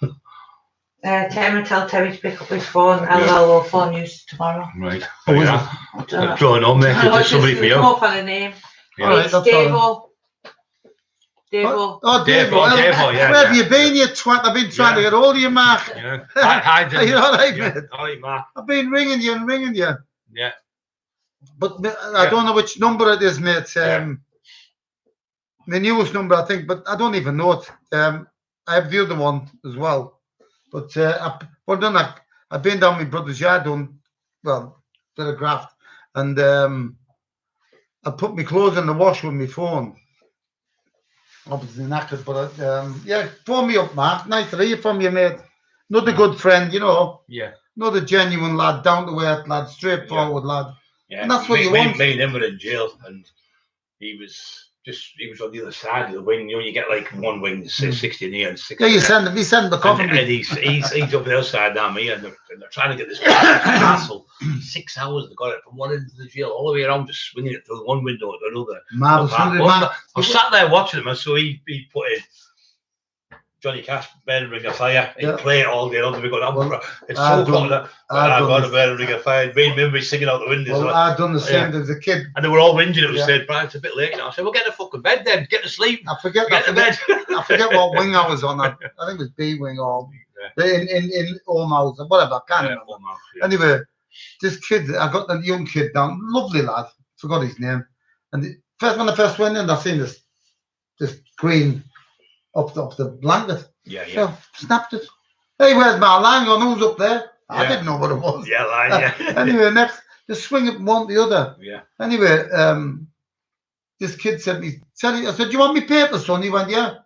Tell Terry to pick up his phone. I'll phone you tomorrow. Right. I'm drawing on there. There's somebody for you. Come up on a name. All right, that's Davo. Oh, Davo, yeah. Where have you been, you twat? I've been trying to get hold of you, Mark. Yeah. Hi, Are you all right, mate? All right, Mark. I've been ringing you. Yeah. But I don't know which number it is, mate. The newest number, I think, but I don't even know it. I have the other one as well. But I've been down my brother's yard doing, did a graft. And I put my clothes in the wash with my phone. Obviously knackered, but phone me up, Mark. Nice to hear from you, mate. Not a good friend, Yeah. Not a genuine lad, down to earth lad, straightforward lad. Yeah. And that's what you want. Me and him were in jail, and he was on the other side of the wing. You get like one wing, 60 in here and 60. Yeah, you send the coffin. And he's up the other side down me, and they're trying to get this castle. 6 hours they got it from one end of the jail all the way around, just swinging it through one window to another. I was sat there watching him, and so he put in Johnny Cash, Burning Ring of Fire. He play it all day long. We got it's so hot. I've got a Burning Ring of Fire. Me and Mimmy singing out the window. Well, I've done the same as a kid. And they were all whinging. It was said, Brian, it's a bit late now. I said, well, get to fucking bed then. Get to sleep. I forget what wing I was on. I think it was B wing or in Ormhouse or whatever. I can't remember. Anyway, this kid, I got the young kid down. Lovely lad. Forgot his name. And when I first went in, I seen this green up the blanket. Yeah. So snapped it. Hey, where's my line on? Who's up there? I didn't know what it was. Yeah, line, yeah. Anyway, Just swing it from one to the other. Yeah. Anyway, this kid said me, I said, do you want me paper, son? He went, yeah.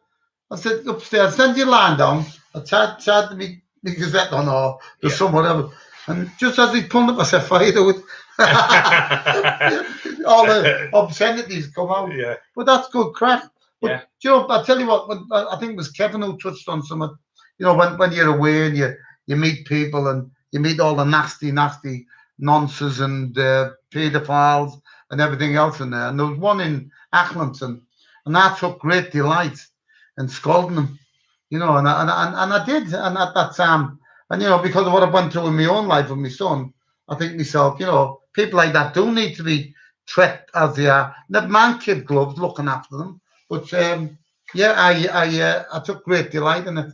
I said, upstairs, send your line down. I tried me Gazette on or somewhere else. And just as he pulled up, I said, fire to it. All the obscenities come out. Yeah. But that's good crack. But, Yeah. you know, I tell you what, I think it was Kevin who touched on something. You know, when you're away and you meet people and you meet all the nasty nonsense and paedophiles and everything else in there. And there was one in Accrington, and I took great delight in scolding them, you know, and I did. And at that time, and, you know, because of what I went through in my own life with my son, I think myself, you know, people like that do need to be treated as they are. They've man-kid gloves looking after them. But, yeah, I took great delight in it.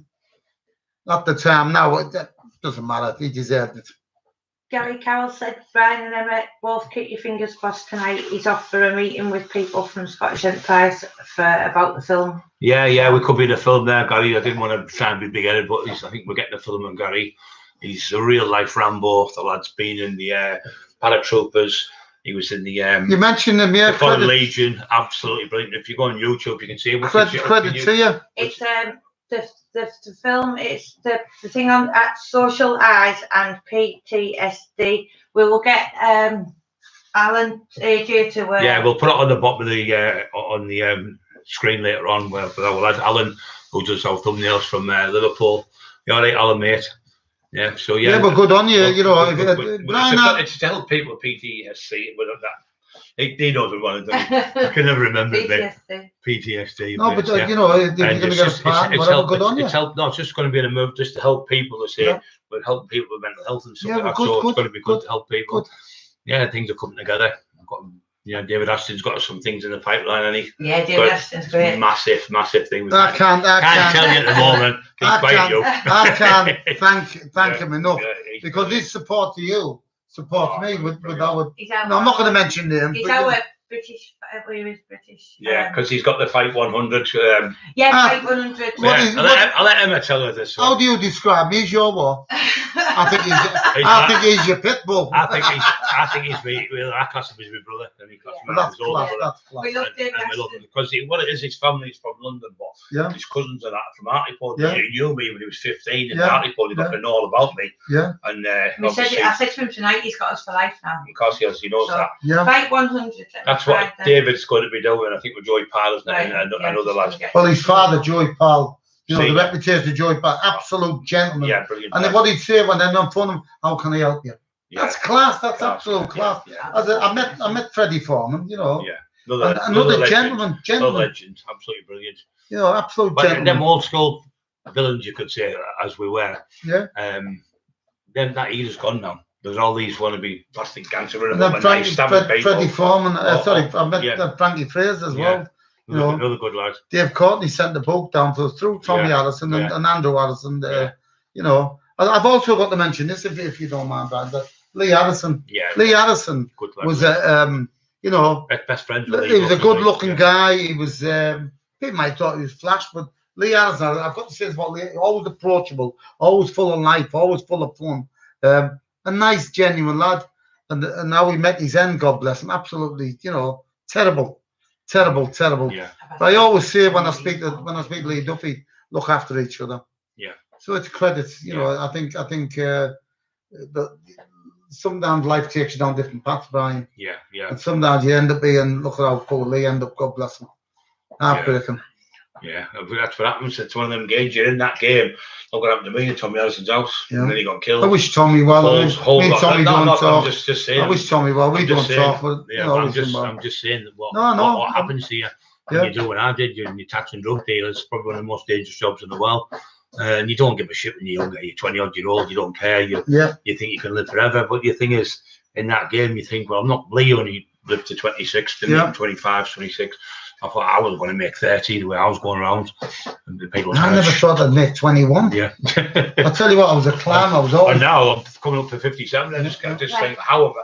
At the time, now, it doesn't matter. He deserved it. Gary Carroll said, Brian and Emma, both keep your fingers crossed tonight. He's off for a meeting with people from Scottish Enterprise about the film. Yeah, we could be in the film there, Gary. I didn't want to try and be big-headed, but I think we're getting the film on Gary. He's a real-life Rambo. The lad's been in the paratroopers. He was in the you mentioned him, yeah. the Foreign Legion. Absolutely brilliant. If you go on YouTube, you can see him. Credit to you. It's the film. It's the thing on at Social Eyes and PTSD. We will get Alan AJ to. Yeah, we'll put it on the bottom of the screen later on. Where our lad Alan, who does our thumbnails from Liverpool. You all right, Alan, mate? Yeah, so yeah, but good on you. You know, it's to help people with PTSD. With that, he knows what it is. I can never remember it. PTSD. No, but you know, if you're going to get a part, whatever, good on you. No, it's just going to be in a move just to help people. To say, we're helping people with mental health and stuff like that. So it's going to be good to help people. Yeah, things are coming together. David Ashton's got some things in the pipeline, and David Ashton's great. Massive things. I can't tell you at the moment. I can't thank him enough because his support to you supports me with our. No, I'm not going to mention names. He's our British. British. Yeah, because he's got the Fight 100. Fight 100. I'll let Emma tell her this. How do you describe me? He's your what? I think he's your pit bull. I think he's me. Well, I class him as my brother, and he class me as his older brother. We love David Ashton because what it is, his family's from London, but his cousins are that from Hartlepool. He knew me when he was 15 in Hartlepool. He got to know all about me. Yeah. And I said to him tonight, he's got us for life now. Because he knows that. Yeah. Fight 100. That's what David's going to be doing. I think with Joy Powell and another lads. Well, his father, Joy Powell. You know, the reputation of Joy Powell, absolute gentleman. Yeah, brilliant. And then what he'd say when they're on phone, how can I help you? Yeah. That's class. That's absolute class. Yeah. I met Freddie Foreman. You know. Yeah. Another gentleman. Another legend. Absolutely brilliant. You know, absolute but gentleman. Them old school villains, you could say, as we were. Yeah. Then that era's gone now. There's all these wannabe plastic gangster. And then Freddie Foreman. I met Frankie Fraser as well. You know, another good lad. Dave Courtney sent the book down to us through Tommy Allison and Andrew Allison. You know, I've also got to mention this, if you don't mind, Brian, that Lee Harrison. Yeah. Lee Harrison was you know, best friend. He was a good-looking guy. He was. People might thought he was flash, but Lee Harrison. I've got to say about Lee, always approachable, always full of life, always full of fun. A nice, genuine lad, and now we met his end. God bless him. Absolutely, you know, terrible. Yeah. But I always say when I speak to Lee Duffy, look after each other. Yeah. So it's credits. You know, I think that sometimes life takes you down different paths, Brian. Yeah. And sometimes you end up being, look at how poor Lee end up. God bless him. Heartbreaking. Yeah, that's what happens. It's one of them games. You're in that game. Look what happened to me in Tommy Allison's house. Yeah. And then he got killed. I wish Tommy well. Me and Tommy don't talk. I'm just saying. I wish Tommy well. We don't talk. But, I'm just saying that what happens to you when you do what I did. You're tax and drug dealers. Probably one of the most dangerous jobs in the world. And you don't give a shit when you're younger. You're 20-odd-year-old. You don't care. You think you can live forever. But the thing is, in that game, you think, well, I'm not. Lee only lived to 26, to 25, 26. I thought I was going to make 30 the way I was going around. And the people I never thought I'd make 21. Yeah. I'll tell you what, I was a clown. I was always... And now I'm coming up to 57. I just think, however,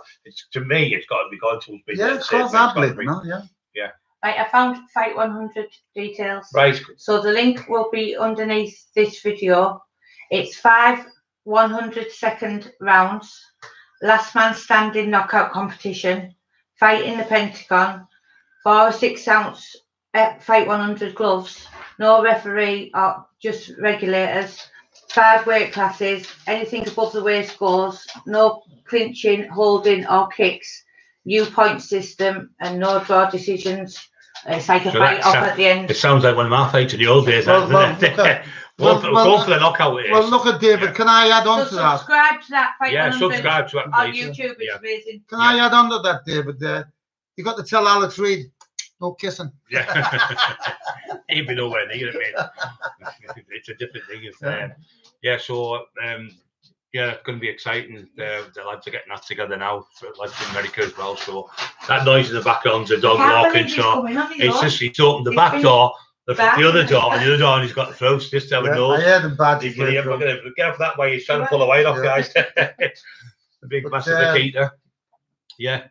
to me, it's got to be God who's been of course, I believe in that, Yeah. Right, I found Fight 100 details. Right. So the link will be underneath this video. It's 5 100-second rounds. last man standing knockout competition, fight in the Pentagon, 4 or 6 ounce fight 100 gloves, no referee or just regulators, 5 weight classes, anything above the waist goes, no clinching, holding or kicks, new point system and no draw decisions. It's like a fight off at the end. It sounds like one of my fights in the old days, Well, doesn't it? Go for the knockout. Well, look at David. Yeah. Can I add on So to that? subscribe to that fight 100 subscribe to it on YouTube. It's amazing. Can I add on to that, David? You got to tell Alex Reid, no kissing. Yeah. He'd be nowhere near it, mate. It's a different thing. So it's going to be exciting. The lads are getting that together now, lads in America as well. So that noise in the background's a dog walking. So it's just he's opened the back door, the other door, and the other door, and he's got the throats just to have a nose. I heard him bad. Get off that way. He's trying to pull the weight off, guys. The big massive eater. Yeah.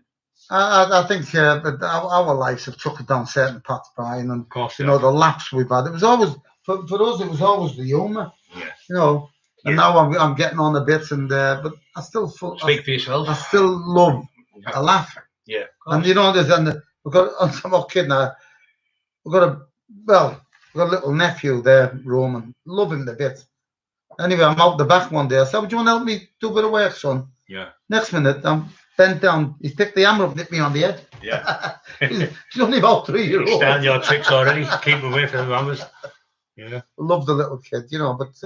I think our lives have took it down certain paths, Brian, and the laughs we've had. It was always for us. It was always the humour. Yeah. And now I'm getting on a bit, and but I still speak for yourself. I still love a laugh. Yeah. And we've got. I'm not kidding. We've got a little nephew there, Roman. Love him a bit. Anyway, I'm out the back one day. I said, "Would you want to help me do a bit of work, son?" Yeah. Next minute, I'm bent down. He's picked the hammer up, nipped me on the head. Yeah. He's only about 3 years old. Stand your tricks already. Keep away from the hammers. Yeah. Love the little kid, but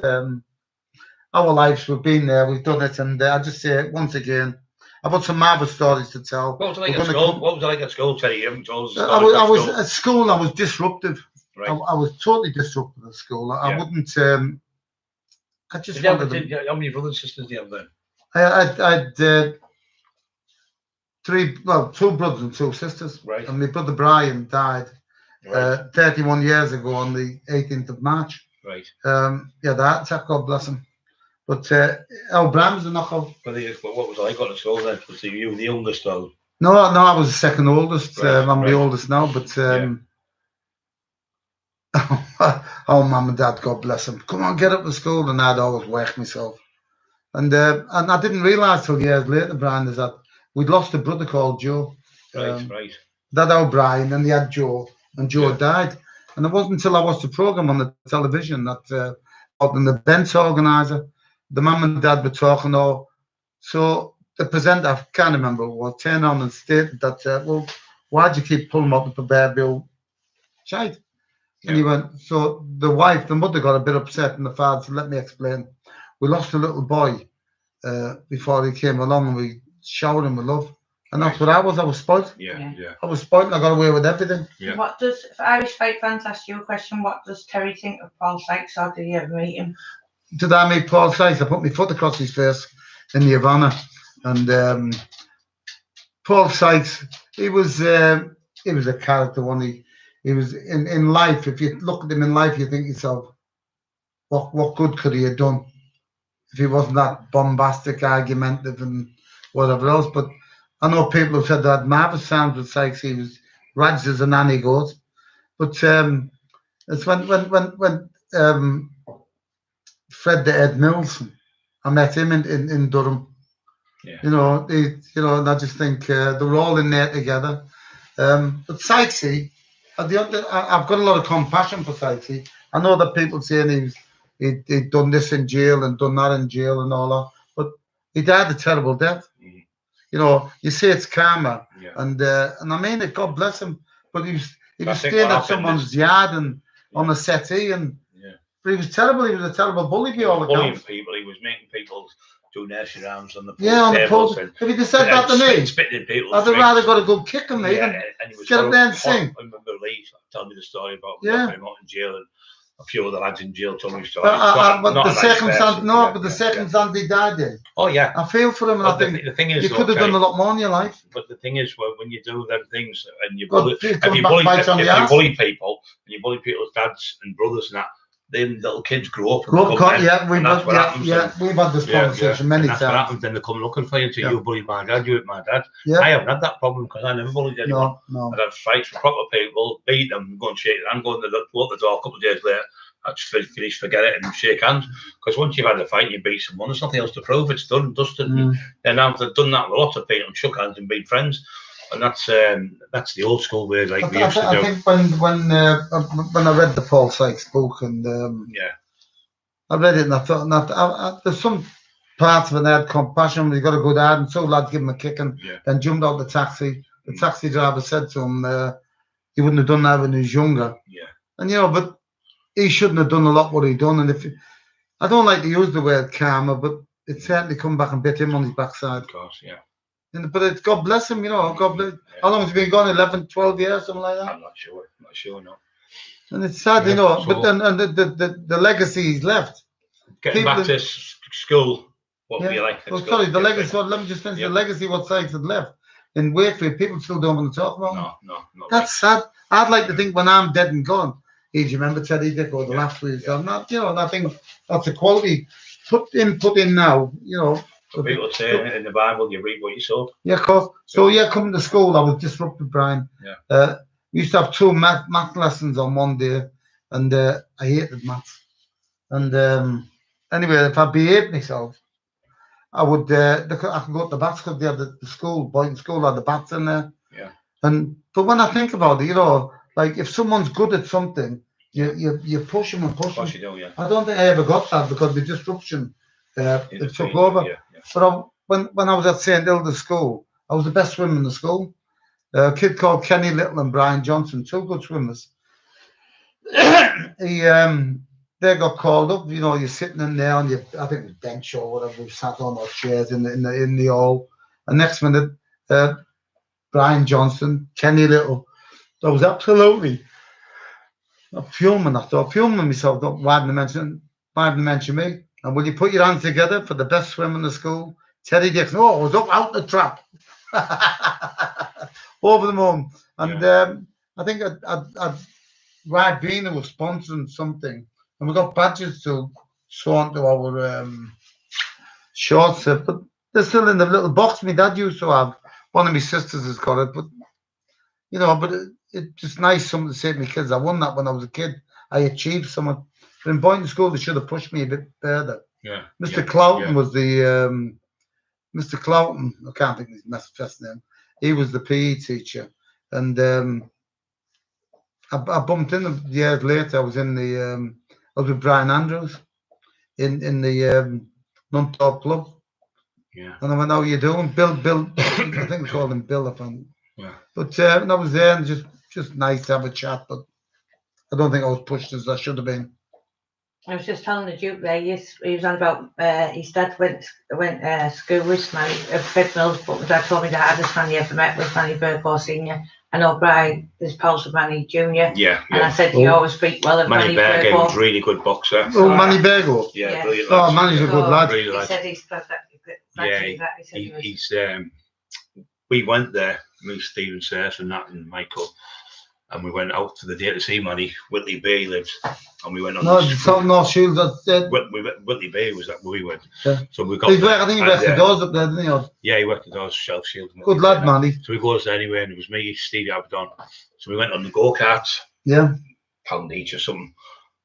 our lives, we've been there, we've done it, and I just say once again, I've got some marvelous stories to tell. What was it like at school? What was it like at school, Terry? You haven't told us. I was at school. I was disruptive. Right. I was totally disruptive at school. I wouldn't. I just wanted. How many brothers and sisters do you have then? I had 2 brothers and 2 sisters. Right. And my brother Brian died 31 years ago on the 18th of March. Right. The heart attack, God bless him. But our Bram's a knockout. What was I got at school then? Was you the youngest though? No, I was the second oldest. Right. I'm the oldest now, but our mum and dad, God bless them, come on, get up to school, and I'd always work myself. And I didn't realise till years later, Brian, is that we'd lost a brother called Joe. Right. Dad O'Brien, and he had Joe, and Joe died. And it wasn't until I watched the programme on the television that an events organiser, the mum and dad were talking, so the presenter, I can't remember who it was, turned on and stated that, why'd you keep pulling up the proverbial shite? And he went, so the mother got a bit upset, and the father said, let me explain. We lost a little boy before he came along, and we showered him with love. And that's what I was spoiled. Yeah. I was spoiled, and I got away with everything. Yeah. What does, if Irish fight fans ask you a question, what does Terry think of Paul Sykes, or did you ever meet him? Did I meet Paul Sykes? I put my foot across his face in the Havana. And Paul Sykes, he was a character, he was in life. If you look at him in life, you think to yourself, what good could he have done if he wasn't that bombastic, argumentative, and whatever else? But I know people have said that marvelous sounds with Sykes. He was rags as a nanny goat. But it's when Fred the Ed Mills, I met him in Durham. Yeah. And I just think they were all in there together. But Sykesy, I've got a lot of compassion for Sykesy. I know that people saying he'd done this in jail and done that in jail and all that, but he died a terrible death. Mm-hmm. You say it's karma, and I mean it. God bless him. But he was staying at someone's yard and on a settee, and but he was terrible. He was a terrible bully. He was bullying people. He was making people do nursery rhymes on the pool. Yeah, on the pool. If he'd have said that to me, spitting in people. I'd have rather got a good kick on me than and he was get up there and sing. I remember Lee telling me the story about him out in jail, and a few other lads in jail told me the story. But the circumstance, the circumstance he died in. Oh yeah, I feel for him, and I think the thing is, you could have done a lot more in your life. But the thing is, when you do them things and you bully people's dads and brothers and that, then little kids grow up. We've had this conversation many times. That's what happens. Then they come looking for you. You bullied my dad. You hit my dad. Yeah. I haven't had that problem because I never bullied anyone. No. I'd have fights with proper people, beat them, go and shake their hand, go to the door. A couple of days later, that's finished, forget it, and shake hands. Because once you've had a fight, you beat someone, there's nothing else to prove. It's done, dusted. And now they've done that with lots of people and shook hands and been friends. And that's the old school way, like we used to do. I think when I read the Paul Sykes book and I read it and I thought, there's some parts of it that had compassion. He got a good ad, and so lad give him a kick and then jumped out the taxi. The taxi driver said to him, he wouldn't have done that when he was younger. And but he shouldn't have done a lot what he done. And I don't like to use the word karma, but it certainly come back and bit him on his backside. Of course, But it's God bless him, God bless. How long has he been gone? 11, 12 years, something like that. I'm not sure, no. And it's sad, but then and the legacy he's left. Getting back to school, what were you like? The legacy. Let me just finish. The legacy what Sykes had left in Wakefield, people still don't want to talk about him. No. That's sad. I'd like to think when I'm dead and gone, do you remember Teddy Dicko, the last week? And I think that's a quality put in now. So people say in the Bible, you reap what you sow. Yeah, of course. So coming to school, I was disrupted, Brian. We used to have 2 math lessons on one day, and I hated maths. And anyway, if I behaved myself, I would. I could go to the bats because they had the school, boys in school had the bats in there. But when I think about it, like if someone's good at something, you push them and push them. You do, I don't think I ever got that because the disruption it took over. But when I was at St. Hilda's school, I was the best swimmer in the school. A kid called Kenny Little and Brian Johnson, 2 good swimmers. They got called up. You're sitting in there on I think it was bench or whatever we sat on, or chairs in the hall. And next minute, Brian Johnson, Kenny Little. I was absolutely fuming. I thought, fuming myself. Why didn't they mention me? And will you put your hands together for the best swimmer in the school? Teddy Dixon. Oh, I was up out the trap. Over the moon. And I think Ribena was sponsoring something. And we got badges to sew onto our shorts. But they're still in the little box my dad used to have. One of my sisters has got it. But, but it's just nice something to say to my kids. I won that when I was a kid. I achieved something. But in Boynton School, they should have pushed me a bit further. Mr. Cloughton was the... Mr. Cloughton, I can't think of his first name. He was the PE teacher. And I bumped into him years later. I was with Brian Andrews in the non-top club. And I went, how are you doing? Bill, I think we called him Bill. But and I was there and just nice to have a chat. But I don't think I was pushed as I should have been. I was just telling the Duke there, he was on about his dad went school with Manny, Fred Mills, but my dad told me the hardest man he ever met was Manny Burgore Senior. I know Brian is pals with Manny Junior. And I said, you always speak well of Manny Burgore. Was a really good boxer. Oh, Manny Burgore? Yeah, brilliant. Oh, Manny's a good lad. He said he's we went there, me, Stephen Sears and that and Michael. And we went out to the day to see Manny. Whitley Bay lives, and we went on. North Shields. Whitley Bay was that where we went. So we got. I think he worked the doors up there, didn't he? Yeah, he worked the doors, Shelf Shield. Good lad, Manny. So we goes there anyway, and it was me, Stevie Abdon. So we went on the go-karts. Pound each or something.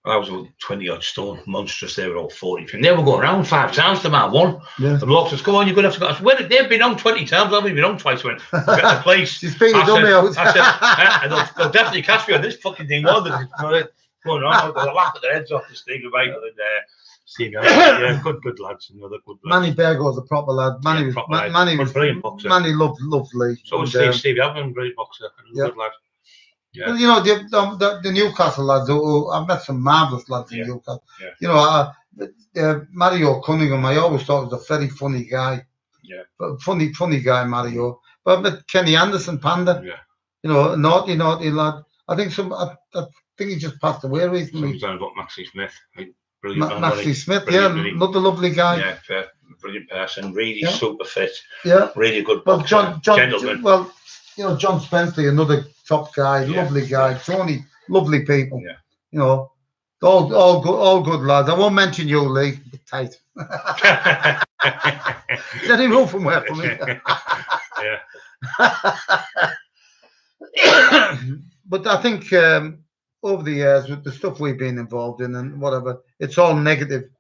I was about 20 odd stone, monstrous. They were all 40. And they were going around 5 times to man one. The bloke says, "Come on, you're going to have to go." I said, they've been on 20 times. I've been on twice. Went, get the place. She's beat you dummy out. I said, they'll definitely catch me on this fucking thing. More than going on. They'll laugh at their heads off the Steve Michael and Steve. Yeah, good lads. Another good lad. Manny Burgore's a proper lad. Manny was brilliant boxer. Manny loved Lee. So was Steve Alvin, brilliant boxer. Good lad. Well, the Newcastle lads. I've met some marvellous lads in Newcastle. Mario Cunningham, I always thought was a very funny guy. Funny guy, Mario. But I met Kenny Anderson, Panda. Naughty lad. I think he just passed away recently. Sometimes about Maxie Smith. Brilliant. Maxie Smith, another lovely guy. Yeah, brilliant person. Really super fit. Yeah. Really good boxer. Well, gentleman. Well, John Spencer, another top guy, lovely guy. Tony, lovely people. All good lads. I won't mention you, Lee. Tight. Is there any room from where for me? But I think over the years with the stuff we've been involved in and whatever, it's all negative.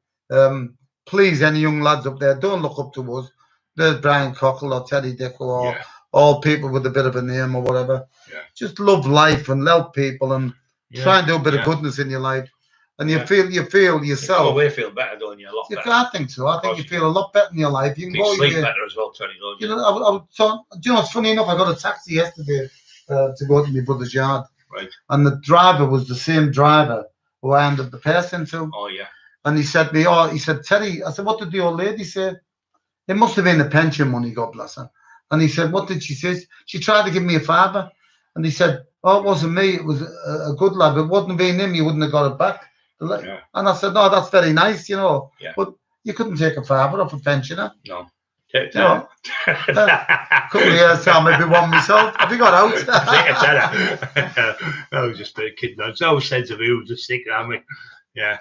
Please, any young lads up there, don't look up to us. There's Brian Cockerill or Teddy Dicko or all people with a bit of a name or whatever. Just love life and help people and try and do a bit of goodness in your life. And you feel yourself. You feel better, don't you? A lot better. I think so. I think you feel a lot better in your life. You can go sleep better as well, Teddy. You know, do you know, it's funny enough. I got a taxi yesterday to go to my brother's yard. Right. And the driver was the same driver who I ended the person to. Oh yeah. And he said to me, he said, Teddy, I said, what did the old lady say? It must have been the pension money, God bless her. And he said, what did she say? She tried to give me a fiver. And he said, oh, it wasn't me. It was a good lad. It wouldn't have been him. You wouldn't have got it back. Yeah. And I said, no, that's very nice, you know. Yeah. But you couldn't take a fiver off a pensioner. No. You know, a couple of years time, maybe one myself. Have you got out? I was just a kid. There's no sense of who just thinking at me. Yeah.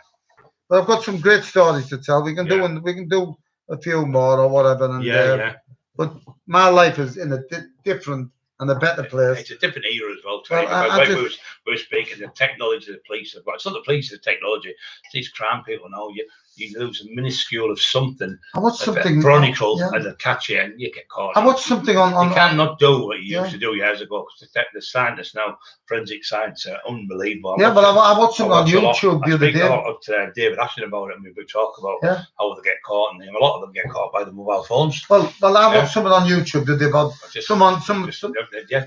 But I've got some great stories to tell. We can do a few more or whatever. And, but my life is in a different and a better place. It's a different era as well. We were speaking, the technology the police have got. It's not the police, it's technology. It's these crime people now. You lose a minuscule of something. I watched something chronicle and they catch you and you get caught. I watched something on. You cannot do what you used to do years ago because the scientists now, forensic science, are unbelievable. But I watched something on YouTube the other day. I speak a lot to David Ashton about it, and we talk about how they get caught, and a lot of them get caught by the mobile phones. Well, I watched something on YouTube that about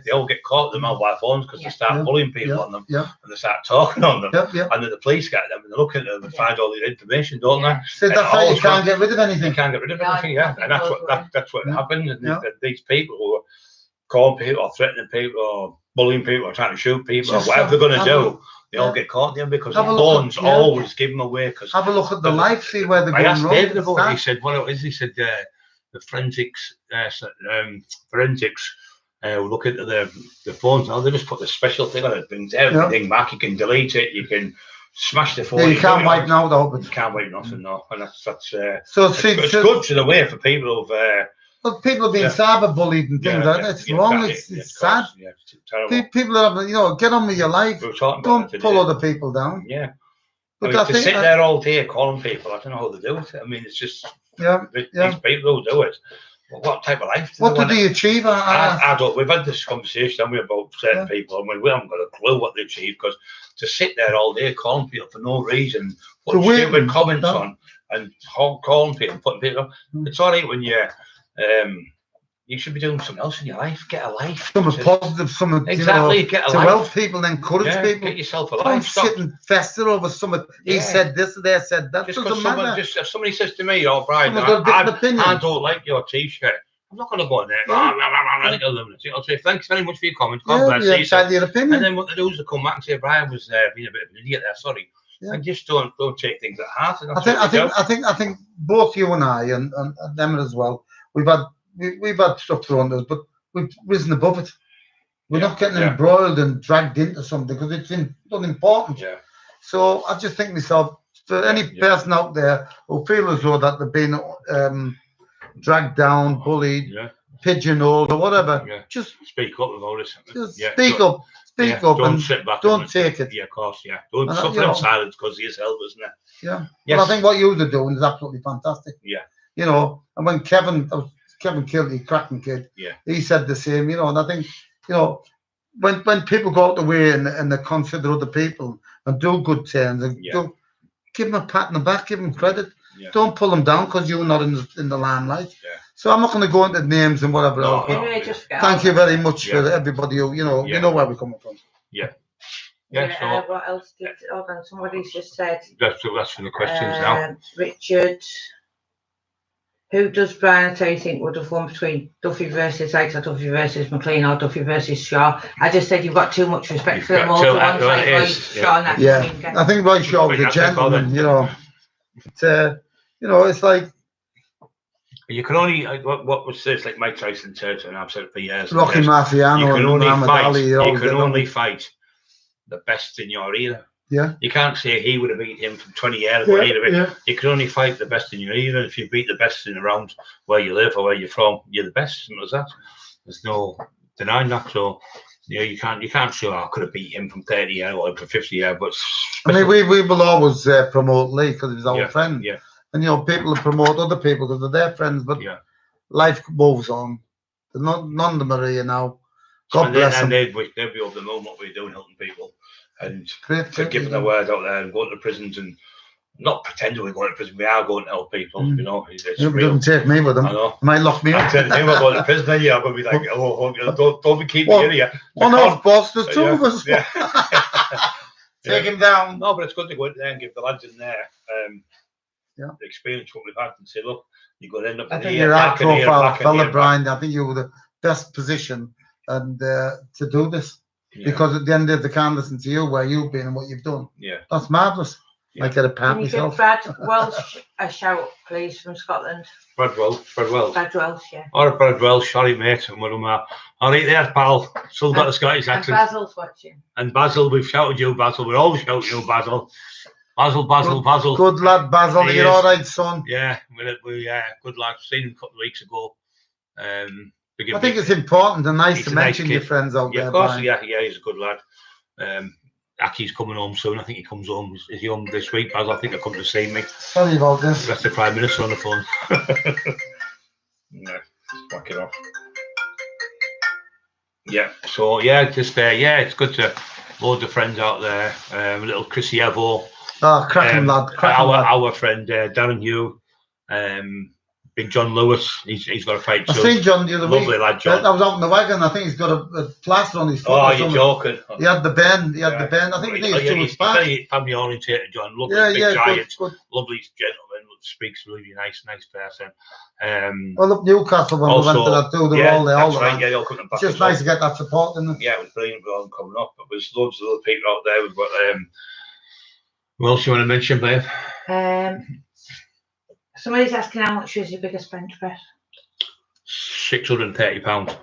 they all get caught with the mobile phones because they start bullying people on them, and they start talking on them, and then the police get them and they look at them and find all the information, don't they? So that's how you can't get rid of anything. You can't get rid of anything, and that's what happens. And these people who are calling people or threatening people or bullying people or trying to shoot people or whatever they're going to do, they all get caught there because the phones always give them away. Because have a look at the life, see where they're going wrong. I asked David about it. He said, "What is?" He said, "The forensics look into the phones now. They just put the special thing on it, brings everything back. You can delete it. You can." Smash the phone. Yeah, you can't wipe now, though. But you can't wipe nothing, no. And that's it's good in a way for people who've. But people have been cyber bullied and things like that. It's wrong. It's sad. Yeah, it's terrible. People are, get on with your life. Don't pull other people down. Yeah. But to sit there all day calling people, I don't know how they do it. I mean, it's just these people who do it. What type of life? What do they achieve? I don't. We've had this conversation, haven't we, about certain people, and we haven't got a clue what they achieve because to sit there all day calling people for no reason, putting stupid comments on, and calling people, putting people up. It's all right when you should be doing something else in your life. Get a life. Something positive, something exactly. Get a to life. help people and encourage people. Get yourself a life. Don't sit and fester over something. He said this, they said that. Just because if somebody says to me, "Oh, Brian, I don't like your T-shirt," I'm not going to go in there. I'll say thanks very much for your comment. God bless you. Your opinion. And then what they do is they come back and say, "Brian was being a bit of an idiot there. Sorry." And just don't take things at heart. I think both you and I and them as well. We've had stuff thrown at us, but we've risen above it. We're not getting embroiled and dragged into something because it's unimportant. Yeah. So I just think myself, for any person out there who feel as though that they've been dragged down, bullied, pigeonholed, or whatever, just speak up about it. Just speak up. Speak up don't and sit back don't take it. Yeah, of course, yeah. Don't suffer in silence because he is help, isn't it? Yeah. Yes. Well, I think what you're doing is absolutely fantastic. Yeah. You know, and when Kevin Kilty, cracking kid, he said the same, you know, and I think, you know, when people go out the way and they consider other people and do good turns and give them a pat on the back, give them credit. Yeah. Don't pull them down because you're not in the limelight. Yeah. So I'm not going to go into names and whatever else. Thank you very much for everybody who, you know where we're coming from. Yeah. So what else did somebody's just said? That's from the questions now. Richard, who does Brian Terry think would have won between Duffy versus Sykes or Duffy versus McLean or Duffy versus Shaw? I just said you've got too much respect for them all. I think Roy Shaw was a gentleman, you know. It's like you can only what was this like Mike Tyson said, and I've said it for years. Rocky Marciano, you can only fight the best in your era. Yeah. You can't say he would have beat him from 20 years ago. You can only fight the best in your era. If you beat the best in around where you live or where you're from, you're the best. Simple as that. There's no denying that. So Yeah, you can't say, I could have beat him from 30 years or from 50 years, but I mean, we will always promote Lee because he's our yeah, friend. yeah, And, you know, people will promote other people because they're their friends, but yeah. life moves on. There's none of them are here now. God bless them. They'd be over the moon what we're doing, helping people. And Great, to give them the word out there and going to prisons and not pretending we're going to prison, we are going to help people, you know. It's real. Doesn't take me with them. I know. Might lock me I up. said, we're going to prison here. I'm going to be like, don't be keeping me in here. One of boss, there's two of us. Yeah. Take him down. No, but it's good to go in there and give the lads in there the experience what we've had and say, look, you're going to end up I in think here, you're back a in here, profile back in fella, here, Brian. I think you were the best position and to do this. Yeah. Because at the end of the day, they can't listen to you where you've been and what you've done. Yeah. That's marvellous. Yeah. I get a pat Can you myself. give Brad Welsh a shout, please, from Scotland? Brad Welsh. Brad Welsh, yeah. All right, Brad Welsh, sorry, mate. And all right there, pal. Still got a Scottish And accent. Basil's watching. And Basil, we've shouted you, Basil. We're always shouting you, Basil. Basil. Good lad, Basil. You're all right, son. Yeah, we good lad. Seen him a couple of weeks ago. I think it's important and nice to mention your friends out there. Of course, Brian. yeah, he's a good lad. Aki's coming home soon. I think he comes home. Is he home this week, Basil? I think he'll come to see me. Sorry about this. That's the Prime Minister on the phone. No, back it off. Yeah, so yeah, just it's good to loads of friends out there. Little Chrissy Evo. Oh, cracking lad. Cracking lad. Our friend Darren Hugh. Big John Lewis, he's got a fight too. I've seen John the other week. Lovely lad, John. I was out in the wagon. I think he's got a plaster on his foot. Oh, you're joking. He had the bend. I think he's very family orientated, John. Lovely, big giant, good. lovely gentleman. Speaks really nice person. Well, up Newcastle when we went to that too. They're all there. All right. yeah, it's just nice to get that support, isn't it? Yeah, it was brilliant. We're all coming up. But there's loads of other people out there. We've got. What else you want to mention, babe? Somebody's asking how much was your biggest bench press? £630.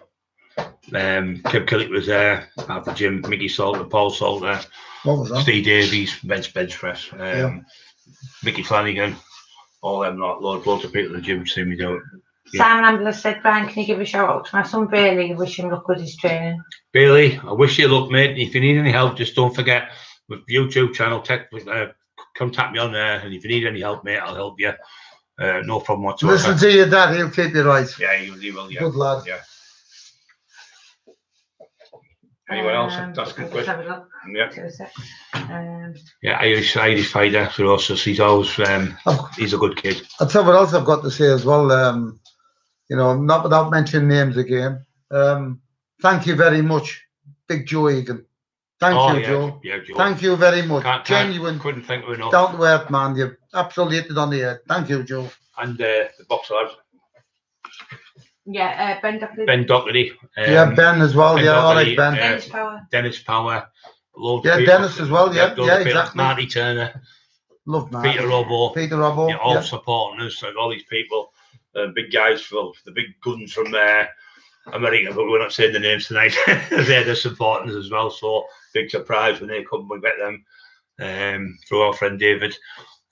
Kim Killick was there at the gym. Mickey Salter, Paul Salter, what was that? Steve Davies, bench press. Mickey Flanagan, all them loads of people at the gym see me do it. Yeah. Simon Ambler said, Brian, can you give a shout out to my son Bailey? Wish him luck with his training. Bailey, I wish you luck, mate. If you need any help, just don't forget with YouTube channel, contact me on there. And if you need any help, mate, I'll help you. No problem whatsoever. Listen to your dad, he'll keep you right. Yeah, he will, yeah. Good lad. Yeah. Anyone else? That's a good question. Yeah. Irish fighter, so he's always he's a good kid. I'll tell you what else I've got to say as well. You know, not without mentioning names again. Thank you very much, Big Joe Egan. Thank you, Joe. Yeah, Joe. Thank you very much. Genuine. Couldn't think of enough. Down to earth, man. You've absolutely hit it on the head. Thank you, Joe. And the boxer lads. Yeah, Ben Doherty. Ben Doherty. Yeah, Ben as well. Ben all right, Ben. Dennis Power. Dennis Power. Dennis as well. Yeah, exactly. Marty Turner. Love Marty. Peter Robbo. Yeah, all supporting us. Like all these people. Big guys, the big guns from America, but we're not saying the names tonight. They're the supporting us as well. So big surprise when they come. We get them through our friend David.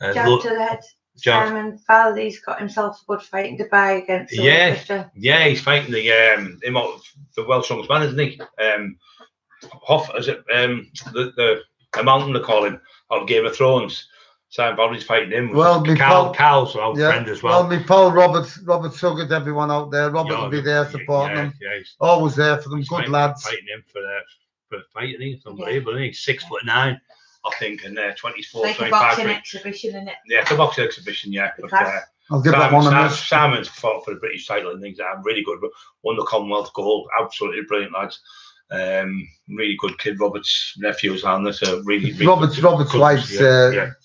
Jab to the head. Simon Faldy's got himself a good fight in Dubai against he's fighting the Welsh strongest man, isn't he? Hoff, is it the mountain they call him of Game of Thrones? Simon Faldy's fighting him. Well, Carl's our friend as well. Well, Paul Robert Suggett, everyone out there. Robert will be there supporting them. Yeah, always there for them. Good lads. Fighting him for fighting. It's unbelievable. Isn't he? 6'9". I think, and 24, like 25. A boxing exhibition, isn't it? Yeah, it's a boxing exhibition, yeah. But, I'll give that one a miss. Simon's fought for the British title and things that are really good. But won the Commonwealth gold. Absolutely brilliant, lads. Really good kid. Robert's nephew's on this. Really Robert's wife's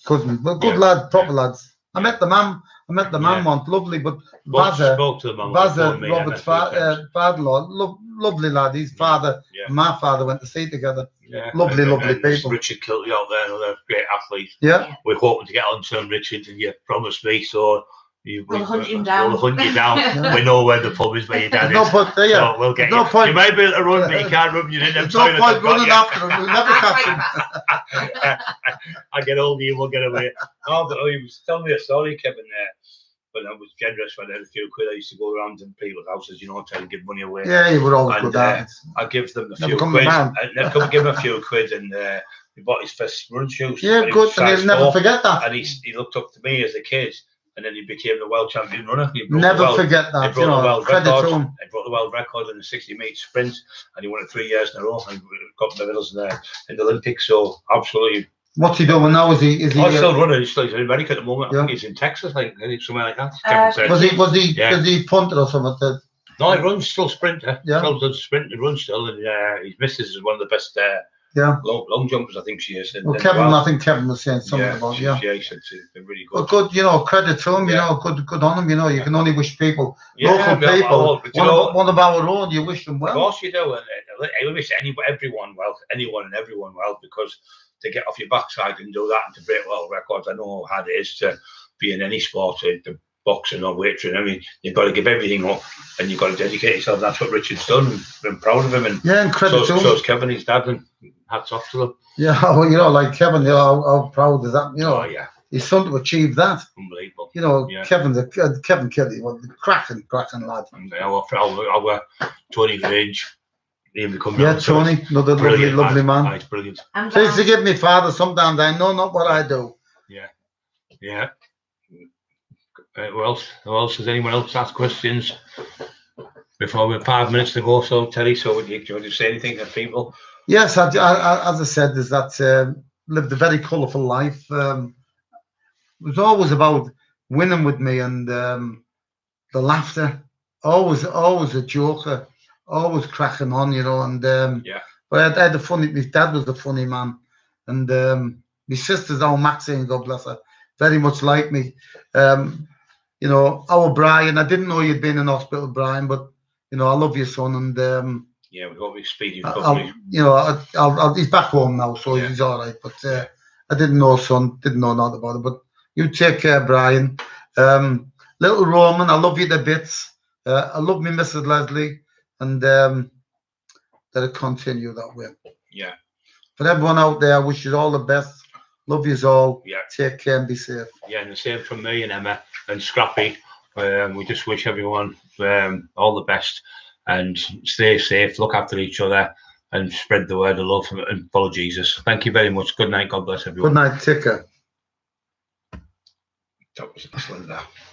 cousin. Well, good lad, proper lads. I met the mum. Once, lovely, but Bazza, Robert's father-in-law, lovely lad. His father and my father went to sea together. Yeah. Lovely people. Richard Kilty out there, another great athlete. Yeah. We're hoping to get on to him, Richard, and you promised me, so we'll hunt him down. We'll hunt you down. We know where the pub is, where your dad is. No point there. So we'll get you. Point. You might be able to run, but you can't run. You're in them toilets. No point running after him. We'll never catch him. I get hold of you, we'll get away. Oh, he was telling me a story, Kevin, when I was generous, when I had a few quid, I used to go around to people's houses, you know, try to give money away. Yeah, you were always And, good at it. I give them a Never few come quid. around. And they'd come give him a few quid, and he bought his first run shoes. Yeah, when he good, was and size you'll never 4, forget that. And he looked up to me as a kid, and then he became the world champion runner. He broke Never the world, forget he that. broke You the know, world credit record. to him. He broke the world record in the 60-metre sprint, and he won it 3 years in a row, and got medals in the Olympics. So absolutely. What's he doing now? Is he? He's still running. He's still in America at the moment. Yeah. I think he's in Texas, like somewhere like that. Was he? Yeah. Does he punted or something? No, he runs still sprinter. Yeah. Still does sprint and runs still, and his missus is one of the best. Yeah. Long jumpers, I think she is. Well, Kevin, I think Kevin was saying something about Yeah, he said she's been really good. But good, you know, credit to him. You know, good on him. You know, you can only wish people, local people, one of our own. You wish them well. Of course you do, and I wish everyone well, anyone and everyone well, because to get off your backside and do that and to break world records, I know how hard it is to be in any sport, to boxing or weightlifting. I mean, you've got to give everything up and you've got to dedicate yourself. That's what Richard's done, and I'm proud of him. And and credit to him. So is Kevin, his dad, and hats off to them. Yeah, well, you know, like Kevin, you know, how proud is that? You know, his son to achieve that. Unbelievable. You know, Kevin Kelly, cracking lad. And our Tony Grange. Tony, another lovely man. He's brilliant. Please forgive me, Father. Sometimes I know not what I do. Yeah. Who else? Does anyone else ask questions? Before we're 5 minutes to go, so Terry, do you want to say anything to people? Yes, as I said, is that lived a very colourful life. It was always about winning with me and the laughter. Always a joker. Always cracking on, you know, and but I had my dad was a funny man, and my sister's own Maxine, God bless her, very much like me. You know, our Brian, I didn't know you'd been in hospital, Brian, but you know, I love your son, and we hope he's speedy recovery. You know, he's back home now, so he's all right. But I didn't know nothing about it. But you take care, Brian. Little Roman, I love you to bits. I love me, Mrs. Leslie. And let it continue that way. Yeah. For everyone out there, I wish you all the best. Love you all. Yeah. Take care and be safe. Yeah, and the same from me and Emma and Scrappy. We just wish everyone all the best and stay safe, look after each other, and spread the word of love and follow Jesus. Thank you very much. Good night. God bless everyone. Good night. Take care. That was excellent.